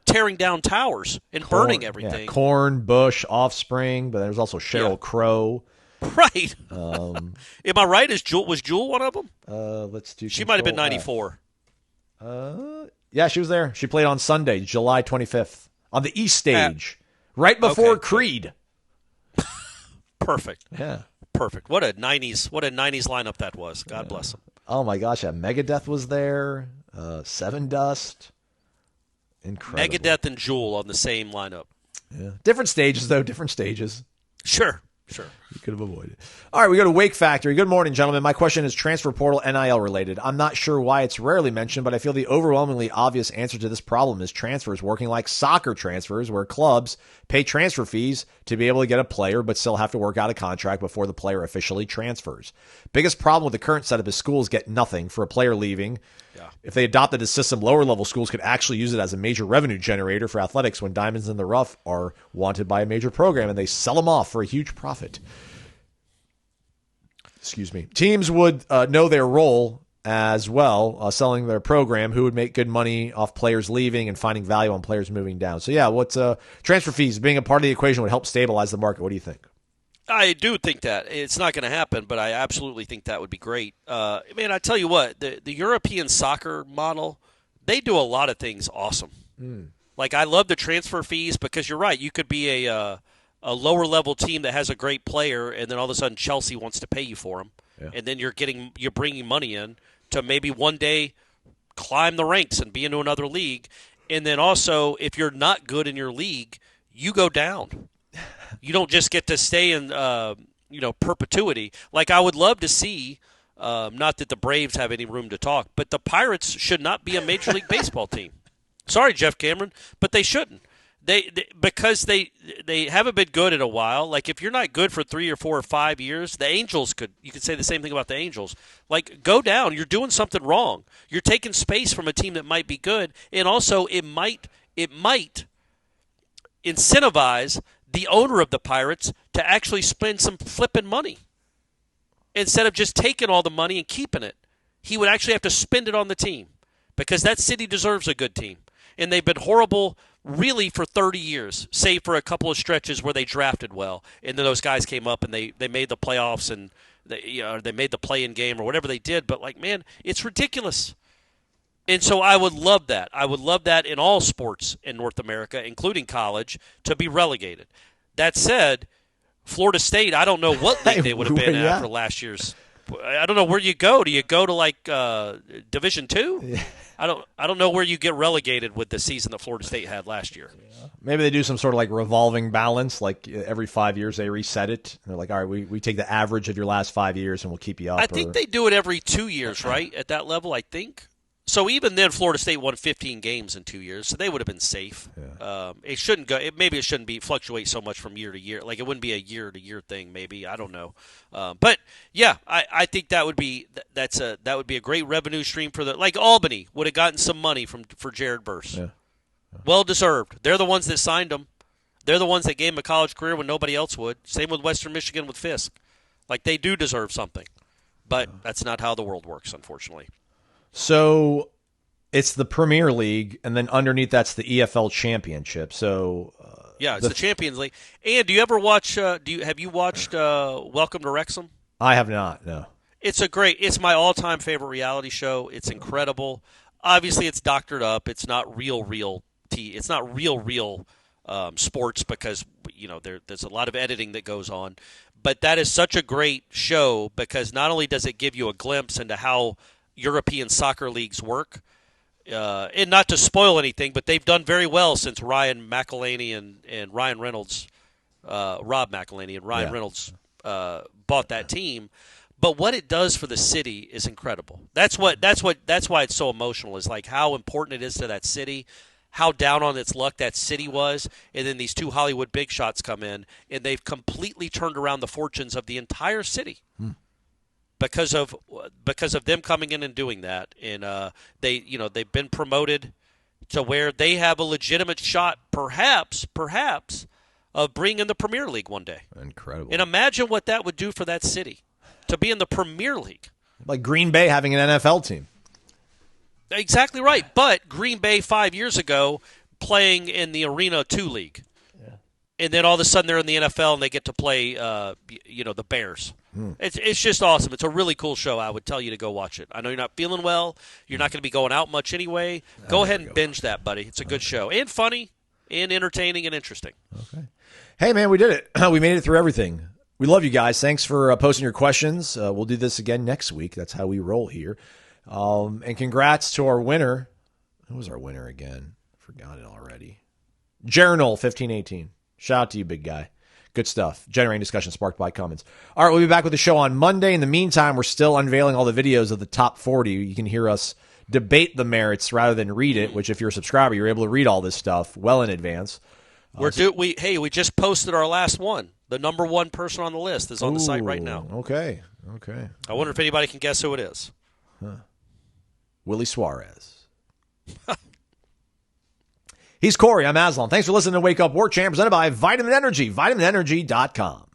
tearing down towers and burning everything. Yeah, Korn, Bush, Offspring, but there was also Sheryl Crow. Right. Am I right? Was Jewel one of them? Let's do. She might have been 94. Yeah, she was there. She played on Sunday, July 25th, on the East Stage, right before Creed. Perfect. Yeah. Perfect. What a 90s lineup that was. God bless them. Oh my gosh, Megadeth was there. Seven Dust. Incredible. Megadeth and Jewel on the same lineup. Yeah. Different stages, though. Different stages. Sure. You could have avoided it. All right, we go to Wake Factory. Good morning, gentlemen. My question is transfer portal NIL related. I'm not sure why it's rarely mentioned, but I feel the overwhelmingly obvious answer to this problem is transfers working like soccer transfers, where clubs pay transfer fees to be able to get a player, but still have to work out a contract before the player officially transfers. Biggest problem with the current setup is schools get nothing for a player leaving. Yeah. If they adopted a system, lower level schools could actually use it as a major revenue generator for athletics when diamonds in the rough are wanted by a major program and they sell them off for a huge profit. Excuse me. Teams would know their role as well, selling their program, who would make good money off players leaving and finding value on players moving down. So yeah, what's transfer fees being a part of the equation would help stabilize the market. What do you think? I do think that. It's not going to happen, but I absolutely think that would be great. Man, I tell you what, the European soccer model, they do a lot of things awesome. Like, I love the transfer fees because you're right. You could be a lower-level team that has a great player, and then all of a sudden Chelsea wants to pay you for him. Yeah. And then you're bringing money in to maybe one day climb the ranks and be into another league. And then also, if you're not good in your league, you go down. You don't just get to stay in, perpetuity. Like, I would love to see, not that the Braves have any room to talk, but the Pirates should not be a Major League Baseball team. Sorry, Jeff Cameron, but they shouldn't. Because they haven't been good in a while. Like, if you're not good for 3 or 4 or 5 years, the Angels you could say the same thing about the Angels. Like, go down. You're doing something wrong. You're taking space from a team that might be good, and also it might incentivize the owner of the Pirates to actually spend some flipping money. Instead of just taking all the money and keeping it, he would actually have to spend it on the team because that city deserves a good team. And they've been horrible really for 30 years, save for a couple of stretches where they drafted well. And then those guys came up and they made the playoffs and they made the play-in game or whatever they did. But, like, man, it's ridiculous. And so I would love that. I would love that in all sports in North America, including college, to be relegated. That said, Florida State, I don't know what league they would have been after last year's. I don't know where you go. Do you go to, like, Division II? Yeah. I don't know where you get relegated with the season that Florida State had last year. Yeah. Maybe they do some sort of, like, revolving balance. Like, every 5 years they reset it. And they're like, all right, we take the average of your last 5 years and we'll keep you up. I think they do it every 2 years, right, at that level, I think. So even then, Florida State won 15 games in 2 years, so they would have been safe. Yeah. It shouldn't go. Maybe it shouldn't fluctuate so much from year to year. Like, it wouldn't be a year-to-year thing. Maybe, I don't know. But yeah, I think that would be a great revenue stream for like Albany would have gotten some money for Jared Verse. Yeah. Well deserved. They're the ones that signed him. They're the ones that gave him a college career when nobody else would. Same with Western Michigan with Fisk. Like, they do deserve something, but that's not how the world works, unfortunately. So it's the Premier League, and then underneath that's the EFL Championship. So it's the Champions League. And do you ever watch? Have you watched Welcome to Wrexham? I have not. No. It's my all-time favorite reality show. It's incredible. Obviously, it's doctored up. It's not real. It's not real sports because there's a lot of editing that goes on. But that is such a great show because not only does it give you a glimpse into how European soccer leagues work, and not to spoil anything, but they've done very well since Ryan McElhenney and Ryan Reynolds, Rob McElhenney and Ryan Reynolds bought that team. But what it does for the city is incredible. That's why it's so emotional. Is like how important it is to that city, how down on its luck that city was, and then these two Hollywood big shots come in, and they've completely turned around the fortunes of the entire city. Because of them coming in and doing that, and they've been promoted to where they have a legitimate shot, perhaps, of being in the Premier League one day. Incredible! And imagine what that would do for that city to be in the Premier League. Like Green Bay having an NFL team. Exactly right. But Green Bay 5 years ago playing in the Arena 2 League, and then all of a sudden they're in the NFL and they get to play, the Bears. It's just awesome. It's a really cool show. I would tell you to go watch it. I know you're not feeling well. You're not going to be going out much anyway. Go ahead and binge that, buddy. It's a good show. And funny and entertaining and interesting. Okay. Hey, man, we did it. We made it through everything. We love you guys. Thanks for posting your questions. We'll do this again next week. That's how we roll here. And congrats to our winner. Who was our winner again? Forgot it already. Jared Noles, 1518. Shout out to you, big guy. Good stuff. Generating discussion sparked by Cummins. All right, we'll be back with the show on Monday. In the meantime, we're still unveiling all the videos of the top 40. You can hear us debate the merits rather than read it, which if you're a subscriber, you're able to read all this stuff well in advance. We just posted our last one. The number one person on the list is on the site right now. Okay. I wonder if anybody can guess who it is. Willie Suarez. He's Corey. I'm Aslan. Thanks for listening to Wake Up Warchant, presented by Vitamin Energy, vitaminenergy.com.